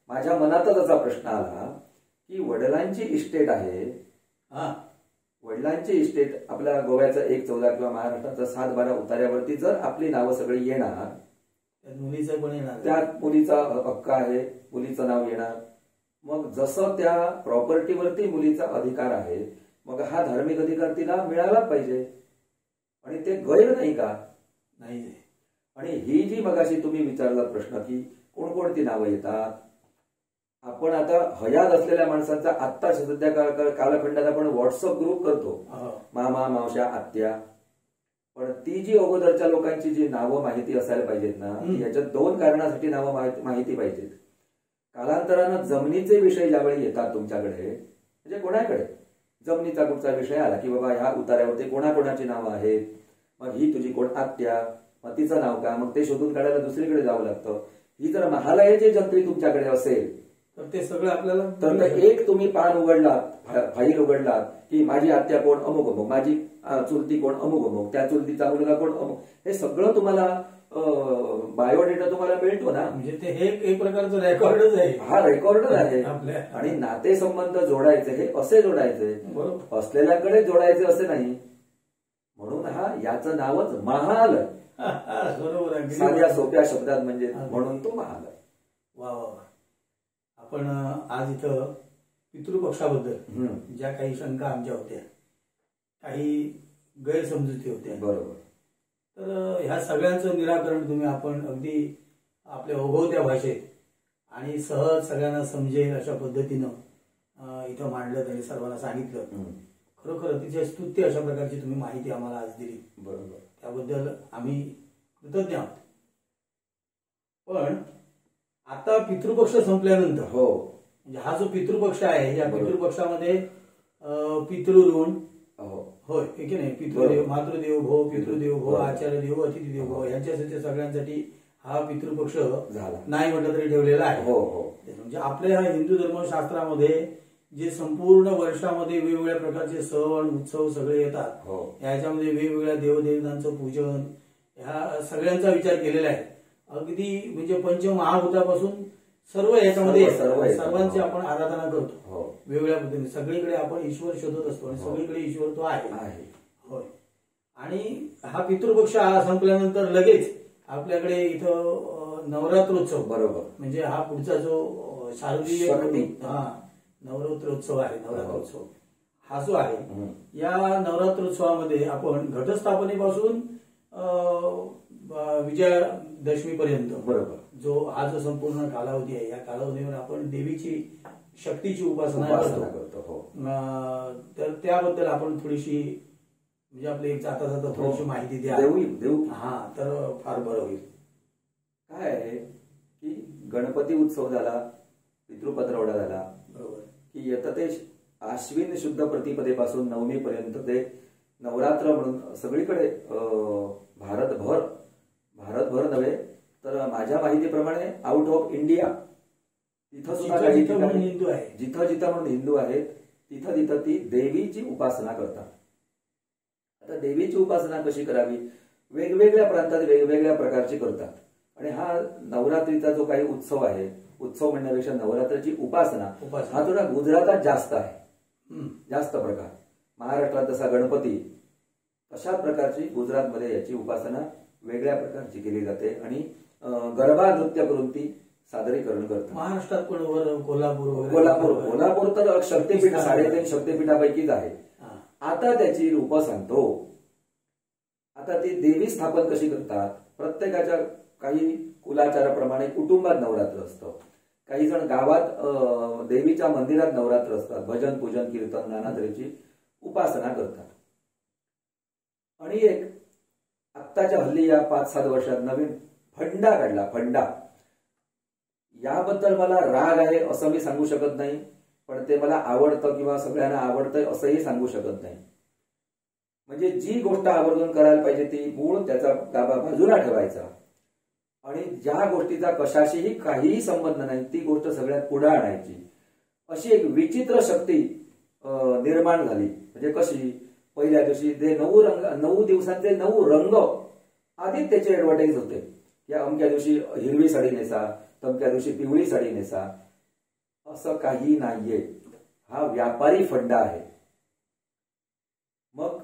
माझ्या मनातच असा प्रश्न आला की वडिलांची इस्टेट आहे, वडिलांची इस्टेट आपल्या गोव्याचा 1/14 किंवा महाराष्ट्राचा 7/12 उतार्यावरती जर आपली नावं सगळी येणार, मुलीचं पण येणार, त्यात मुलीचा हक्क आहे, मुलीचं नाव येणार. मग जसं त्या प्रॉपर्टीवरती मुलीचा अधिकार आहे, मग हा धार्मिक अधिकार तिला मिळालाच पाहिजे. आणि ते गैर नाही का? नाही. आणि ही जी मगाशी तुम्ही विचारला प्रश्न की कोणकोणती नावं येतात, आपण आता हयात असलेल्या माणसांचा आत्ता सध्या कालखंडात आपण व्हॉट्सअप ग्रुप करतो, मामा मावश्या आत्या, पण ती जी अगोदरच्या लोकांची जी नावं माहिती असायला पाहिजेत ना, याच्यात 2 कारणासाठी नावं माहिती पाहिजेत. कालांतरानं जमिनीचे विषय ज्यावेळी येतात तुमच्याकडे, म्हणजे कोणाकडे जमिनीचा कुठचा विषय आला की बाबा ह्या उतार्यावरती कोणाकोणाची नावं आहेत, मग ही तुझी कोण आत्या, मग तिचं नाव का, मग ते शोधून काढायला दुसरीकडे जावं लागतं. ही जर महालयाची जंत्री तुमच्याकडे असेल तर ते सगळं आपल्याला, तर एक तुम्ही पान उघडलात, फाईल उघडलात की माझी आत्या कोण अमुक अमुक, माझी चुलती कोण अमुक अमुक, त्या चुलतीचा मुलगा कोण अमुक, हे सगळं तुम्हाला बायोडेटा तुम्हाला मिळतो ना. म्हणजे ते हे एक प्रकारचं रेकॉर्डच आहे. हा रेकॉर्डच आहे. आणि नातेसंबंध जोडायचे हे असे जोडायचे, असलेल्याकडे जोडायचे असे नाही. म्हणून याचं नावच महाल. बरोबर आहे. साध्या सोप्या शब्दात म्हणजे म्हणून तो महाल आहे. वा वा. आपण आज इथं पितृपक्षाबद्दल ज्या काही शंका आमच्या होत्या, काही गैरसमजुती होत्या, बरोबर, तर ह्या सगळ्यांचं निराकरण तुम्ही आपण अगदी आपल्या ओघवत्या भाषेत आणि सहज सगळ्यांना समजेल अशा पद्धतीनं इथं मांडलं आणि सर्वांना सांगितलं. खरोखर अतिशय स्तुत्य अशा प्रकारची तुम्ही माहिती आम्हाला आज दिली. बरोबर, त्याबद्दल आम्ही कृतज्ञ आहोत. पण आता पितृपक्ष संपल्यानंतर, हो, म्हणजे हा जो पितृपक्ष आहे, या पितृपक्षामध्ये पितृऋण, होय की नाही, पितृदेव, मातृदेव भो, पितृदेव भो, आचार्य देव, अतिथी देव भो, यांच्यासाठी सगळ्यांसाठी हा पितृपक्ष झाला नाही म्हटलं तरी ठेवलेला आहे. म्हणजे आपल्या ह्या हिंदू धर्मशास्त्रामध्ये जे संपूर्ण वर्षामध्ये वेगवेगळ्या प्रकारचे सण उत्सव सगळे येतात, याच्यामध्ये वेगवेगळ्या देवदेवतांचं पूजन, ह्या सगळ्यांचा विचार केलेला आहे. अगदी म्हणजे पंचमहाभूतापासून सर्व याच्यामध्ये सर्वांची आपण आराधना करतो वेगवेगळ्या पद्धतीने. सगळीकडे आपण ईश्वर शोधत असतो आणि सगळीकडे ईश्वर तो आहे. होय. आणि हा पितृपक्ष संपल्यानंतर लगेच आपल्याकडे इथं नवरात्रोत्सव, बरोबर, म्हणजे हा पुढचा जो शारदीय नवरात्रोत्सव आहे, नवरात्रोत्सव हा जो आहे, या नवरात्रोत्सवामध्ये आपण घटस्थापनेपासून विजयादशमीपर्यंत, बरोबर, जो हा जो संपूर्ण कालावधी आहे, या कालावधीवर आपण देवीची शक्तीची उपासना करतो. तर त्याबद्दल आपण थोडीशी म्हणजे आपली एक जाता जाता थोडीशी माहिती द्या. हा, तर फार बरं होईल. काय आहे की गणपती उत्सव झाला, पितृपत्रवडा झाला, बरोबर, की येतं ते आश्विन शुद्ध प्रतिपदेपासून नवमीपर्यंत ते नवरात्र म्हणून सगळीकडे भारतभर नव्हे तर माझ्या माहितीप्रमाणे आउट ऑफ इंडिया तिथं सुद्धा काही हिंदू आहे, जिथं म्हणून हिंदू आहेत तिथं तिथं ती देवीची उपासना करतात. आता देवीची उपासना कशी करावी, वेगवेगळ्या प्रांतात वेगवेगळ्या प्रकारची करतात. आणि हा नवरात्रीचा जो काही उत्सव आहे, उत्सव म्हणण्यापेक्षा नवरात्राची उपासना हा थोडा गुजरातात जास्त आहे, जास्त प्रकार. महाराष्ट्रात जसा गणपती तशा प्रकारची गुजरातमध्ये याची उपासना वेगळ्या प्रकारची केली जाते आणि गरबा नृत्य करून ती सादरीकरण करतात. महाराष्ट्रात पण कोल्हापूर तर शक्तीपीठ 3.5 शक्तीपीठापैकीच आहे. आता त्याची रूपं सांगतो. आता ती देवी स्थापन कशी करतात, प्रत्येकाच्या काही कुलाचाराप्रमाणे कुटुंबात नवरात्र असतं, काही जण गावात देवीच्या मंदिरात नवरात्र असतात, भजन पूजन कीर्तन नाना तऱ्हेची उपासना करतात. आणि एक आत्ताच्या हल्ली या 5-7 वर्षात नवीन फंडा काढला. फंडा याबद्दल मला राग आहे असं मी सांगू शकत नाही, पण ते मला आवडतं किंवा सगळ्यांना आवडतंय असंही सांगू शकत नाही. म्हणजे जी गोष्ट आवर्जून करायला पाहिजे ती मूळ त्याचा गाभा बाजूला ठेवायचा आणि ज्या गोष्टीचा कशाशीही काहीही संबंध नाही ती गोष्ट सगळ्यात पुढे आणायची, अशी एक विचित्र शक्ती निर्माण झाली. म्हणजे कशी, पहिल्या दिवशी जे 9 दिवसांचे 9 रंग आधीच त्याचे ऍडव्हर्टाईज होते. या अमक्या दिवशी हिरवी साडी नेसा, तमक्या दिवशी पिवळी साडी नेसा, असं काही नाहीये. हा व्यापारी फंडा आहे. मग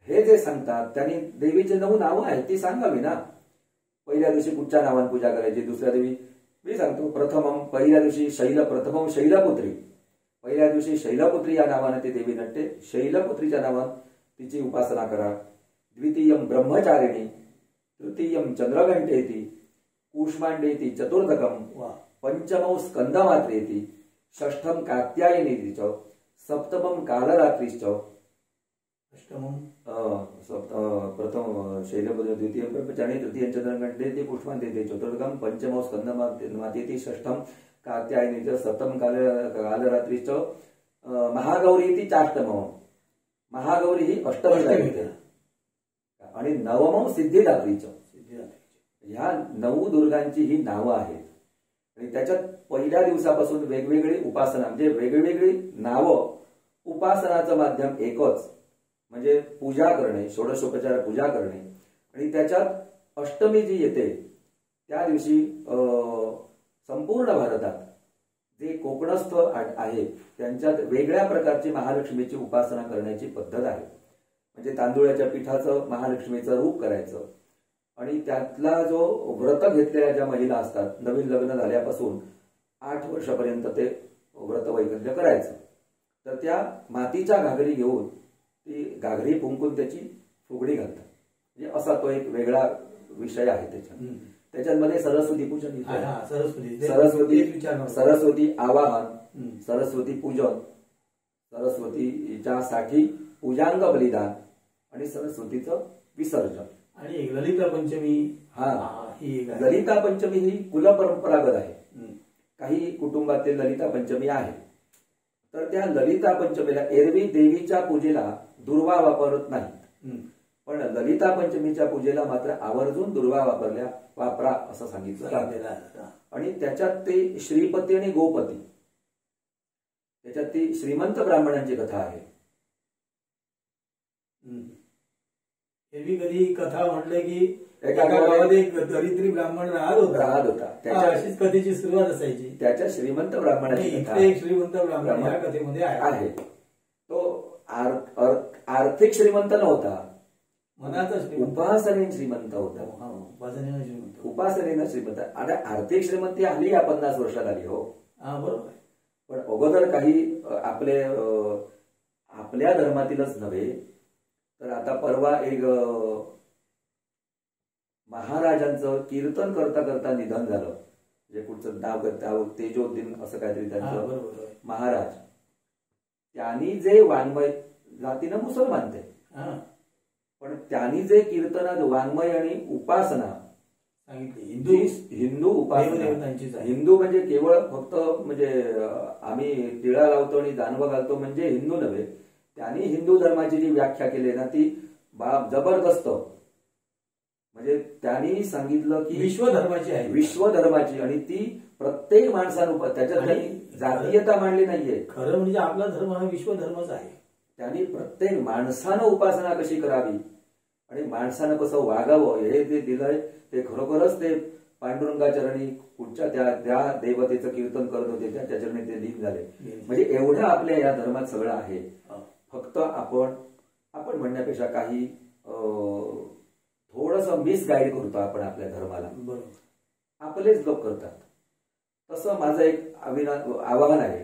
हे जे सांगतात त्यांनी देवीचे 9 नावं आहेत ती सांगावी ना. पहिल्या दिवशी कुठच्या नावाने पूजा करायची, दुसऱ्या दिवशी मी सांगतो प्रथमम, पहिल्या दिवशी प्रथमम शैलपुत्री, पहिल्या दिवशी शैलपुत्री या नावाने ती देवी नटते, शैलपुत्रीच्या नावाने तिची उपासना करा. द्वितीयम ब्रह्मचारिणी, तृतीयम चंद्रघंटेती, कूष्मांडेती चतुर्दकम, पंचमौ स्कंदमात्रेती, षष्ठम कात्यायनीती च, सप्तमम कालरात्रीश्च, प्रथम शैलपुत्री, द्वितीय ब्रह्मचारिणी, तृतीय चंद्रघंटेती, कूष्मांडेती चतुर्दकम, पंचमौ स्कंदमात्रेती, षष्ठम कात्यायनी च, सप्तम कालरात्रीश्च, महागौरी चाष्टमम, महागौरी ही अष्टमी आणि नवमम सिद्धिदात्रीच. ह्या 9 दुर्गांची ही नावं आहेत आणि त्याच्यात पहिल्या दिवसापासून वेगवेगळी उपासना, म्हणजे वेगवेगळी नावं, उपासनाचं माध्यम एकच म्हणजे पूजा करणे, षोडशोपचार पूजा करणे. आणि त्याच्यात अष्टमी जी येते त्या दिवशी संपूर्ण भारतात जे कोकणस्थ आहे त्यांच्यात वेगळ्या प्रकारची महालक्ष्मीची उपासना करण्याची पद्धत आहे. म्हणजे तांदूळाच्या पिठाचं महालक्ष्मीचं रूप करायचं आणि त्यातला जो व्रत घेतलेल्या ज्या महिला असतात, नवीन लग्न झाल्यापासून 8 वर्षापर्यंत ते व्रत वैकल्य करायचं, तर त्या मातीच्या घागरी घेऊन ती घागरी फुंकून त्याची फुगडी घालतात. म्हणजे असा तो एक वेगळा विषय आहे त्याच्यामध्ये सरस्वती पूजन, सरस्वती आवाहन, सरस्वती पूजन, सरस्वतीच्यासाठी पूजांग बलिदान आणि सरस्वतीचं विसर्जन. आणि एक ललिता पंचमी. ललिता पंचमी ही कुलपरंपरागत आहे. काही कुटुंबातील ललिता पंचमी आहे. तर त्या ललिता पंचमीला एरवी देवीच्या पूजेला दुर्वा वापरत नाहीत, पण ललिता पंचमीच्या पूजेला मात्र आवर्जून दुर्वा वापरा असं सांगितलं. आणि त्याच्यात ते श्रीपती आणि गोपती, त्याच्यात ती श्रीमंत ब्राह्मणांची कथा आहे. एरवी कधी कथा म्हटलं की एका गावात एक दरिद्री ब्राह्मण राहत होता. अशीच कथेची सुरुवात असायची. त्याच्या श्रीमंत ब्राह्मणाची एक श्रीमंत ब्राह्मण या कथेमध्ये आहे. तो आर्थिक श्रीमंत नव्हता, मनाचा उपासनेने श्रीमंत होता. उपासनेनं श्रीमंत. आता आर्थिक श्रीमंती आली या 50 वर्षात आली. हो बरोबर. पण अगोदर काही आपल्या धर्मातीलच नव्हे तर आता परवा एक महाराजांचं कीर्तन करता करता निधन झालं. म्हणजे कुठचं नाव तेजोद्दीन असं काहीतरी त्यांचं महाराज. त्यांनी जे वाङ्मय, जातीनं मुसलमान ते, पण त्यांनी जे कीर्तनात वाङ्मय आणि उपासना सांगितली, हिंदू उपासना, हिंदू म्हणजे केवळ फक्त म्हणजे आम्ही टिळा लावतो आणि जानवं घालतो म्हणजे हिंदू नव्हे. त्यांनी हिंदू धर्माची जी व्याख्या केली ना ती जबरदस्त. म्हणजे त्यांनी सांगितलं की विश्वधर्माची आहे, विश्वधर्माची, आणि ती प्रत्येक माणसानं, त्याच्यात जातीयता मांडली नाहीये. खरं म्हणजे आपला धर्म हा विश्वधर्मच आहे. त्यांनी प्रत्येक माणसानं उपासना कशी करावी आणि माणसानं कसं वागावं हे जे दिलंय ते खरोखरच ते पांडुरंगाचरणी कुठच्या त्या देवतेचं कीर्तन करत होते त्याच्या चरणी ते लीन झाले. म्हणजे एवढं आपल्या या धर्मात सगळं आहे. फक्त आपण म्हणण्यापेक्षा काही थोडंसं मिसगाईड करतो आपण आपल्या धर्माला, आपलेच लोक करतात. तसं माझं एक आवाहन आहे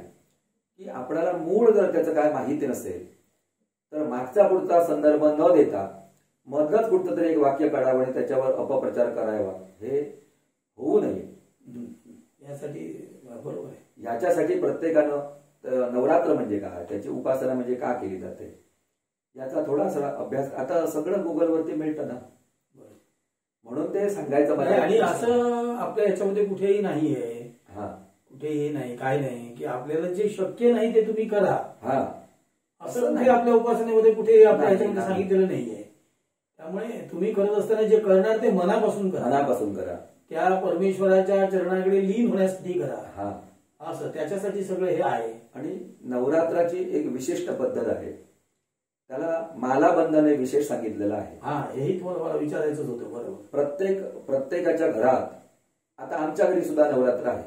की आपल्याला मूळ जर त्याचं काय माहिती नसेल तर मागचा पुढचा संदर्भ न देता मधलंच कुठचं तरी एक वाक्य काढावं आणि त्याच्यावर अपप्रचार करावा, हे होऊ नये. यासाठी बरोबर आहे. याच्यासाठी प्रत्येकानं नवरात्र म्हणजे काय, त्याची उपासना म्हणजे का केली जाते याचा थोडासा अभ्यास, आता सगळं गुगलवरती मिळतं ना, म्हणून ते सांगायचं मला. आणि असं आपल्या ह्याच्यामध्ये कुठेही नाही आहे, कुठेही नाही, काय नाही की आपल्याला जे शक्य नाही ते तुम्ही करा, असं नाही आपल्या उपासनेमध्ये कुठेही आपल्या ह्याच्यामध्ये सांगितलेलं नाहीये. त्यामुळे तुम्ही करत असताना जे करणार ते मनापासून करा, त्या परमेश्वराच्या चरणाकडे लीन होण्यासाठी करा, असं त्याच्यासाठी सगळं हे आहे. आणि नवरात्राची एक विशिष्ट पद्धत आहे, त्याला मालाबंधन हे विशेष सांगितलेलं आहे. हेही तुम्हाला मला विचारायचंच होतं. बरोबर. प्रत्येकाच्या घरात, आता आमच्या घरी सुद्धा नवरात्र आहे.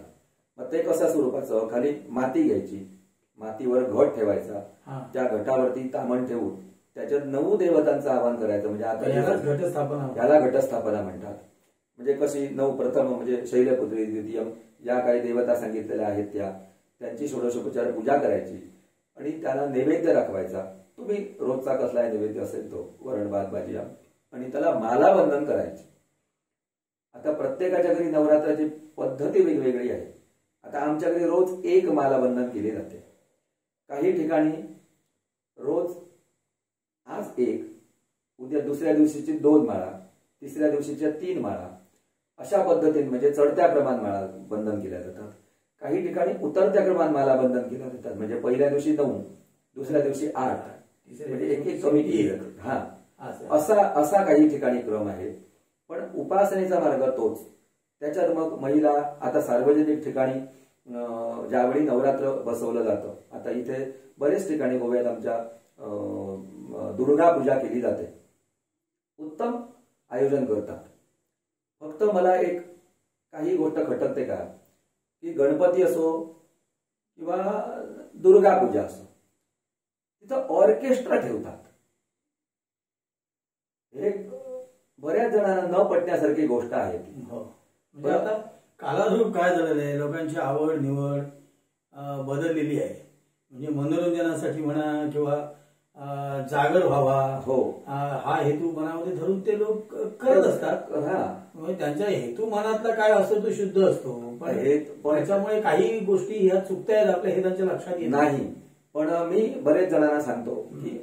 मग ते कशा स्वरूपाचं, खाली माती घ्यायची, मातीवर घट ठेवायचा, त्या घटावरती तामण ठेवून त्याच्यात 9 देवतांचं आवाहन करायचं. म्हणजे आता याला घटस्थापना म्हणतात. म्हणजे कशी 9 प्रथम म्हणजे शैलपुत्री द्वितीयम या काही देवता सांगितलेल्या आहेत त्यांची षोडशोपचार पूजा करायची आणि त्याला नैवेद्य राखवायचा. तुम्ही रोजचा कसलाही नैवेद्य असेल तो, वरण भात भाजी, आणि त्याला मालाबंधन करायचे. आता प्रत्येकाच्या घरी नवरात्राची पद्धती वेगवेगळी आहे. आता आमच्या घरी रोज 1 मालाबंधन केले जाते. काही ठिकाणी रोज आज 1, उद्या दुसऱ्या दिवशीची 2 माळा, तिसऱ्या दिवशीच्या 3 माळा, अशा पद्धतीने म्हणजे चढत्या क्रमान माळा बंधन केल्या जातात. काही ठिकाणी उतरत्या क्रमान माला बंधन केल्या जातात. म्हणजे पहिल्या दिवशी 9, दुसऱ्या दिवशी 8, म्हणजे एक कमी केली जाते. असा काही ठिकाणी क्रम आहे. पण उपासनेचा मार्ग तोच. त्याच्यात मग महिला, आता सार्वजनिक ठिकाणी ज्यावेळी नवरात्र बसवलं जातं, आता इथे बरेच ठिकाणी गोव्यात आमच्या दुर्गा पूजा केली जाते, उत्तम आयोजन करतात. फक्त मला एक काही गोष्ट खटकते का, की गणपती असो किंवा दुर्गा पूजा असो, तिथं ऑर्केस्ट्रा ठेवतात. हे बऱ्याच जणांना न पटण्यासारखी गोष्ट आहे. म्हणजे आता कालानुरूप काय झालेलं आहे, लोकांची आवड निवड बदललेली आहे. म्हणजे मनोरंजनासाठी म्हणा किंवा जागर व्हावा, हा हेतू मनामध्ये धरून ते लोक करत असतात. म्हणजे त्यांच्या हेतू मनातला काय असतो तो शुद्ध असतो. पण त्याच्यामुळे काही गोष्टी ह्या चुकतायत, आपल्या हे त्यांच्या लक्षात येत नाही. पण मी बरेच जणांना सांगतो की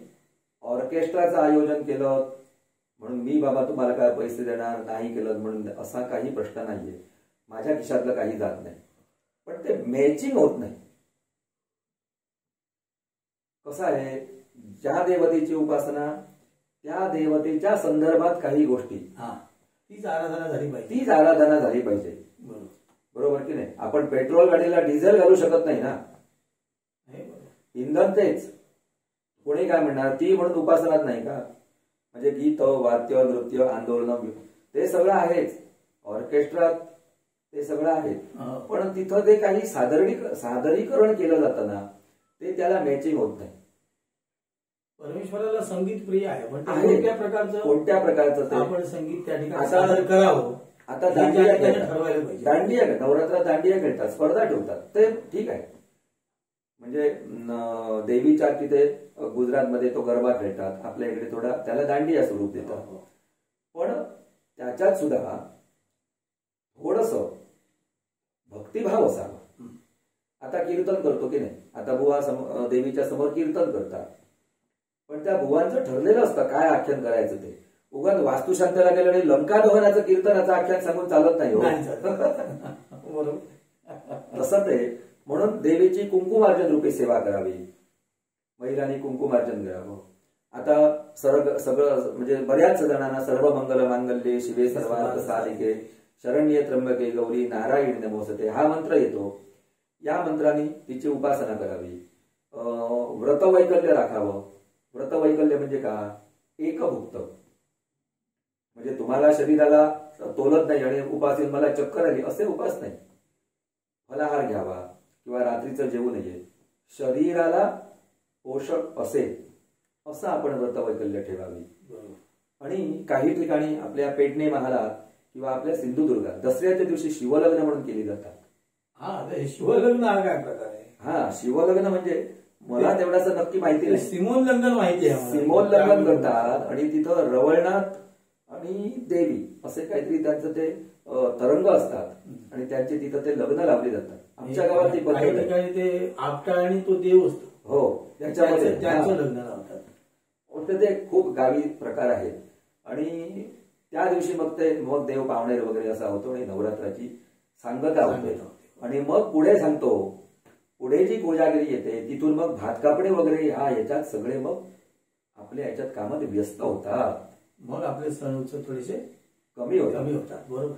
ऑर्केस्ट्राचं आयोजन केलं म्हणून मी बाबा तुम्हाला काय पैसे देणार नाही केलं म्हणून असा काही प्रश्न नाहीये. माझ्या खिशातलं काही जात नाही. पण ते मॅचिंग होत नाही. कसं आहे, ज्या देवतेची उपासना त्या देवतेच्या संदर्भात काही गोष्टी, तीच आराधना झाली पाहिजे. बरोबर की नाही. आपण पेट्रोल गाडीला डिझेल घालू शकत नाही ना, इंधन तेच. कोणी काय म्हणणार, ती म्हणून उपासनाच नाही का. म्हणजे गीत, वाद्य, नृत्य, आंदोलन ते सगळं आहेच, ऑर्केस्ट्रात ते सगळं आहे. पण तिथं ते काही सादरीकरण केलं जातं ना, ते त्याला मॅचिंग होत नाही. परमेश्वराला संगीत प्रिय आहे, पण कोणत्या प्रकारचं आपण संगीत त्या ठिकाणी सादर करावं. आता दांडिया नवरात्रात दांडिया खेळतात, स्पर्धा ठेवतात, ते ठीक आहे. म्हणजे देवीच्या तिथे गुजरातमध्ये तो गरबा खेळतात, आपल्या इकडे थोडा त्याला दांडिया स्वरूप देतात. पण त्याच्यात सुद्धा थोडस भक्तिभाव असावा. आता कीर्तन करतो की नाही, आता बुवा देवीच्या समोर कीर्तन करतात, पण त्या बुवांचं ठरलेलं असतं काय आख्यान करायचं ते. उगाच वास्तुशांतीला गेलं आणि लंका दहनाचं कीर्तनाचं आख्यान सांगून चालत नाही. बरोबर. तसं ते म्हणून देवीची कुंकुमार्जन रूपी सेवा करावी, महिलांनी कुंकुमार्जन करावं. आता सगळं म्हणजे बऱ्याच जणांना सर्व मंगल मांगल्ये शिवे सर्वार्थ साधिके शरण्ये त्र्यंबके गौरी नारायणी नमोस्तुते हा मंत्र येतो. या मंत्राने तिची उपासना करावी. व्रतवैकल्य राखावं. व्रतवैकल्य म्हणजे का, एकभुक्त. म्हणजे तुम्हाला शरीराला तोलत नाही आणि उपास येऊन मला चक्कर आली असे उपास नाही. फलाहार घ्यावा किंवा रात्रीचं जेवू नये, शरीराला पोषक असेल असं आपण व्रतवैकल्य ठेवावी. आणि काही ठिकाणी आपल्या पेडणे महालात किंवा आपल्या सिंधुदुर्गात दसऱ्याच्या दिवशी शिवलग्न म्हणून केली जातात. हा, शिवलग्न हा काय प्रकार आहे? हा, शिवलग्न म्हणजे मला तेवढाच नक्की माहिती नाही. सिमोल्लंघन माहिती आहे. सिमोल्लंघन करतात आणि तिथं रवळनाथ आणि देवी असे काहीतरी त्यांचं ते तरंग असतात आणि त्यांचे तिथं ते लग्न लावले जातात. आमच्या गावात ती काही ठिकाणी ते आपटा आणि तो देव असतो. हो, त्याच्यामध्ये त्यांचं लग्न लावतात. ते खूप गावी प्रकार आहेत. आणि त्या दिवशी मग देव पावणे वगैरे असा होतो आणि नवरात्राची सांगता होते. आणि मग पुढे सांगतो, पुढे जी कोजागिरी येते तिथून मग भात कापणे वगैरे याच्यात सगळे मग आपल्या याच्यात कामात व्यस्त होतात. मग आपले सण उत्सव थोडेसे कमी होतात. बरोबर.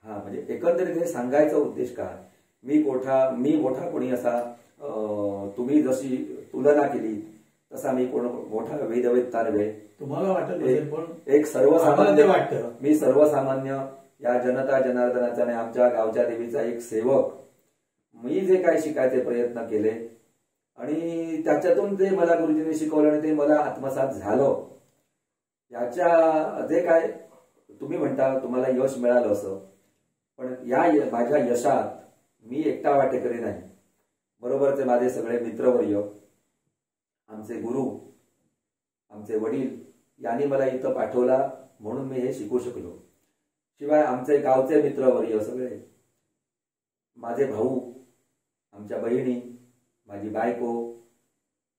हा, म्हणजे एकंदरीत हे सांगायचा उद्देश काय, मी मोठा कोणी असा, तुम्ही जशी तुलना केली तसा मी कोण मोठा वेदवेद तारवे तुम्हाला वाटत असेल, पण एक सर्वसामान्य वाटतं. मी सर्वसामान्य या जनता जनार्दनाचा आणि आमच्या गावच्या देवीचा एक सेवक. मी जे काय शिकायचे प्रयत्न केले आणि त्याच्यातून ते मला गुरुजींनी शिकवलं आणि ते मला आत्मसात झालं. याच्या जे काय तुम्ही म्हणता तुम्हाला यश मिळालं असं, पण या माझ्या यशात मी एकटा वाटेकरी नाही. बरोबरचे माझे सगळे मित्रवर्य, आमचे गुरु, आमचे वडील यांनी मला इथं पाठवला म्हणून मी हे शिकू शकलो. शिवाय आमचे गावचे मित्रवर्य सगळे, माझे भाऊ, आमच्या बहिणी, माझी बायको,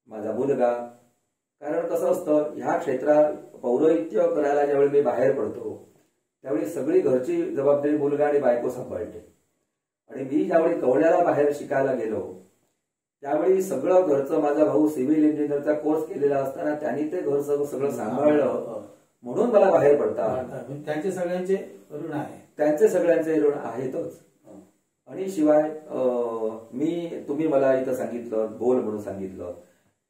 माझा मुलगा. कारण कसं असतं, ह्या क्षेत्रात पौरोहित्य करायला ज्यावेळी मी बाहेर पडतो त्यावेळी सगळी घरची जबाबदारी मुलगा आणि बायको सांभाळते. आणि मी ज्यावेळी कवड्याला बाहेर शिकायला गेलो त्यावेळी सगळं घरचं, माझा भाऊ सिव्हिल इंजिनिअरचा कोर्स केलेला असताना त्यांनी ते घर सगळं सांभाळलं म्हणून मला बाहेर पडतात. त्यांचे सगळ्यांचे ऋण आहे. त्यांचे सगळ्यांचे ऋण आहेतच. आणि शिवाय तुम्ही मला इथं सांगितलं, बोल म्हणून सांगितलं.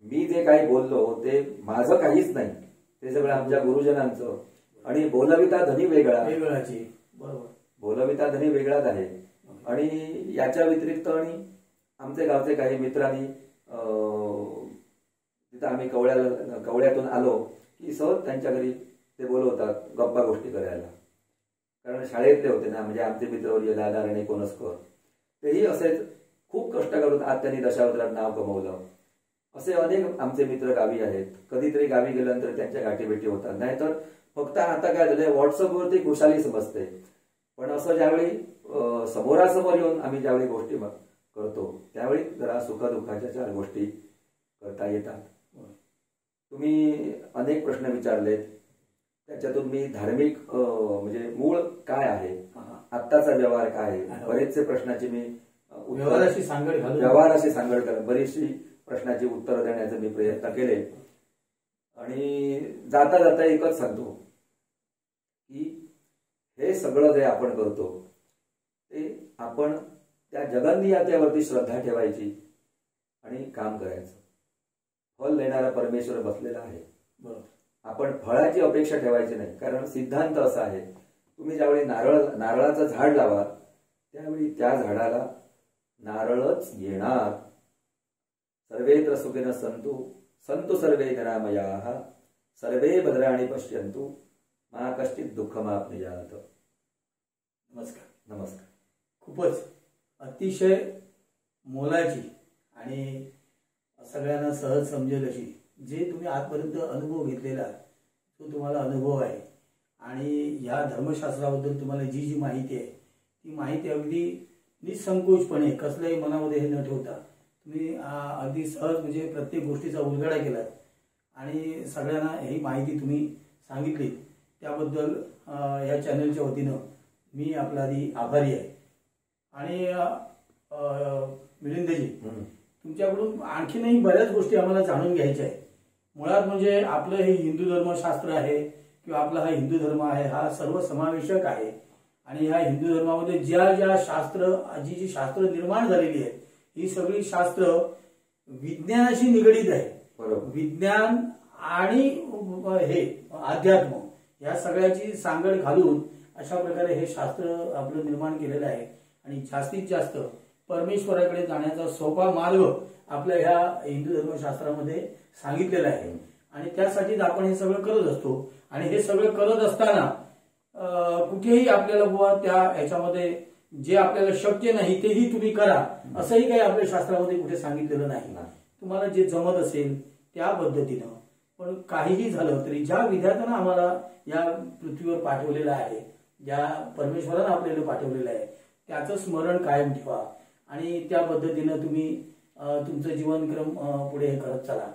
मी जे काही बोललो ते माझं काहीच नाही, ते सगळं आमच्या गुरुजनांचं. आणि बोलविता धनी वेगळाची, बरोबर, बोलविता धनी वेगळाच आहे. आणि याच्या व्यतिरिक्त आणि आमच्या गावचे काही मित्रांनी तिथं आम्ही कवड्यातून आलो की सहज त्यांच्या घरी ते बोलवतात गप्पा गोष्टी करायला. कारण शाळेतले होते ना, म्हणजे आमचे मित्रवर्य दादा रणे कोणसकर, तेही असेच खूप कष्ट करून आज त्यांनी दशावतारात नाव कमवलं. असे अनेक आमचे मित्र गावी आहेत. कधीतरी गावी गेल्यानंतर त्यांच्या गाठीभेटी होतात. नाहीतर फक्त आता काय झालंय, व्हॉट्सअपवरती खुशाली समजते. पण असं ज्यावेळी समोरासमोर येऊन आम्ही ज्यावेळी गोष्टी करतो त्यावेळी जरा सुखदुःखाच्या 4 गोष्टी करता येतात. तुम्ही अनेक प्रश्न विचारलेत, त्याच्यातून मी धार्मिक म्हणजे मूळ काय आहे, आत्ताचा व्यवहार काय आहे, बरेचसे प्रश्नाची मी व्यवहाराशी सांगड कर बरीचशी प्रश्नाची उत्तरं देण्याचे मी प्रयत्न केले. आणि जाता जाता एकच सांगतो की हे सगळं जे आपण करतो ते आपण त्या जगन्नियतेवरती श्रद्धा ठेवायची आणि काम करायचं. फल देणारा परमेश्वर बसलेला आहे. आपण फळाची अपेक्षा ठेवायची नाही. कारण सिद्धांत असा आहे, तुम्ही ज्यावेळी नारळाचं झाड लावा त्यावेळी त्या झाडाला नारळच येणार. सर्वेत्र सुखिनः सन्तु सन्तु सर्वे निरामयाः सर्वे भद्राणि पश्यन्तु मा कश्चित् दुःखमाप्नुयात्. नमस्कार. खूपच अतिशय मोलाची आणि सगळ्यांना सहज समजेल अशी जे तुम्ही आजपर्यंत अनुभव घेतलेला तो तुम्हाला अनुभव आहे. आणि या धर्मशास्त्राबद्दल तुम्हाला जी माहिती आहे ती माहिती अगदी निसंकोचपणे कसल्याही मनामध्ये हे न ठेवता तुम्ही अगदी सहज म्हणजे प्रत्येक गोष्टीचा उलगडा केलात आणि सगळ्यांना ही माहिती तुम्ही सांगितली. त्याबद्दल या चॅनलच्या वतीनं मी आपला आधी आभारी आहे. आणि मिलिंदजी, तुमच्याकडून आणखीनही बऱ्याच गोष्टी आम्हाला जाणून घ्यायच्या आहेत. मुळात म्हणजे आपलं हे हिंदू धर्मशास्त्र आहे किंवा आपला हा हिंदू धर्म आहे हा सर्वसमावेशक आहे. आणि ह्या हिंदू धर्मामध्ये जी शास्त्र निर्माण झालेली आहेत ही सगळी शास्त्र विज्ञानाशी निगडीत आहे. विज्ञान आणि हे अध्यात्म या सगळ्याची सांगड घालून अशा प्रकारे हे शास्त्र आपलं निर्माण केलेलं आहे. आणि जास्तीत जास्त परमेश्वराकडे जाण्याचा सोपा मार्ग आपल्या ह्या हिंदू धर्मशास्त्रामध्ये सांगितलेला आहे. आणि त्यासाठीच आपण हे सगळं करत असतो. आणि हे सगळं करत असताना कुठेही आपल्याला बुवा त्या ह्याच्यामध्ये जे आपल्याला शक्य नाही तेही तुम्ही करा असंही काही आपल्या शास्त्रामध्ये कुठे सांगितलेलं नाही. तुम्हाला जे जमत असेल त्या पद्धतीनं. पण काहीही झालं तरी ज्या विधात्यानं आम्हाला या पृथ्वीवर पाठवलेलं आहे, ज्या परमेश्वरानं आपल्याला पाठवलेलं आहे त्याचं स्मरण कायम ठेवा आणि त्या पद्धतीनं तुम्ही तुमचं जीवनक्रम पुढे करत चला.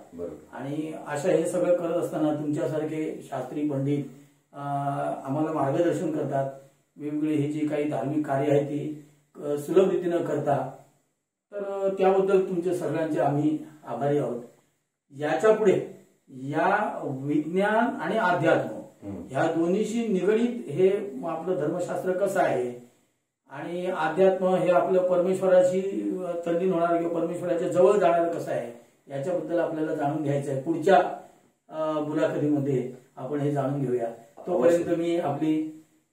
आणि अशा हे सगळं करत असताना तुमच्यासारखे शास्त्री पंडित आम्हाला मार्गदर्शन करतात. वेगवेगळे हे जे काही धार्मिक कार्य आहे ते सुलभ रीतीनं करतात. तर त्याबद्दल तुमच्या सगळ्यांचे आम्ही आभारी आहोत. याच्या पुढे या विज्ञान आणि अध्यात्म ह्या दोन्हीशी निगडीत हे आपलं धर्मशास्त्र कसं आहे आणि अध्यात्म हे आपलं परमेश्वराशी तल्लीन होणार किंवा परमेश्वराच्या जवळ जाणार कसं आहे याच्याबद्दल आपल्याला जाणून घ्यायचं आहे. पुढच्या मुलाखतीमध्ये आपण हे जाणून घेऊया. तोपर्यंत मी आपली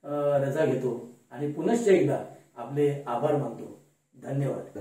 रजा घेतो आणि पुनश्च एकदा आपले आभार मानतो. धन्यवाद.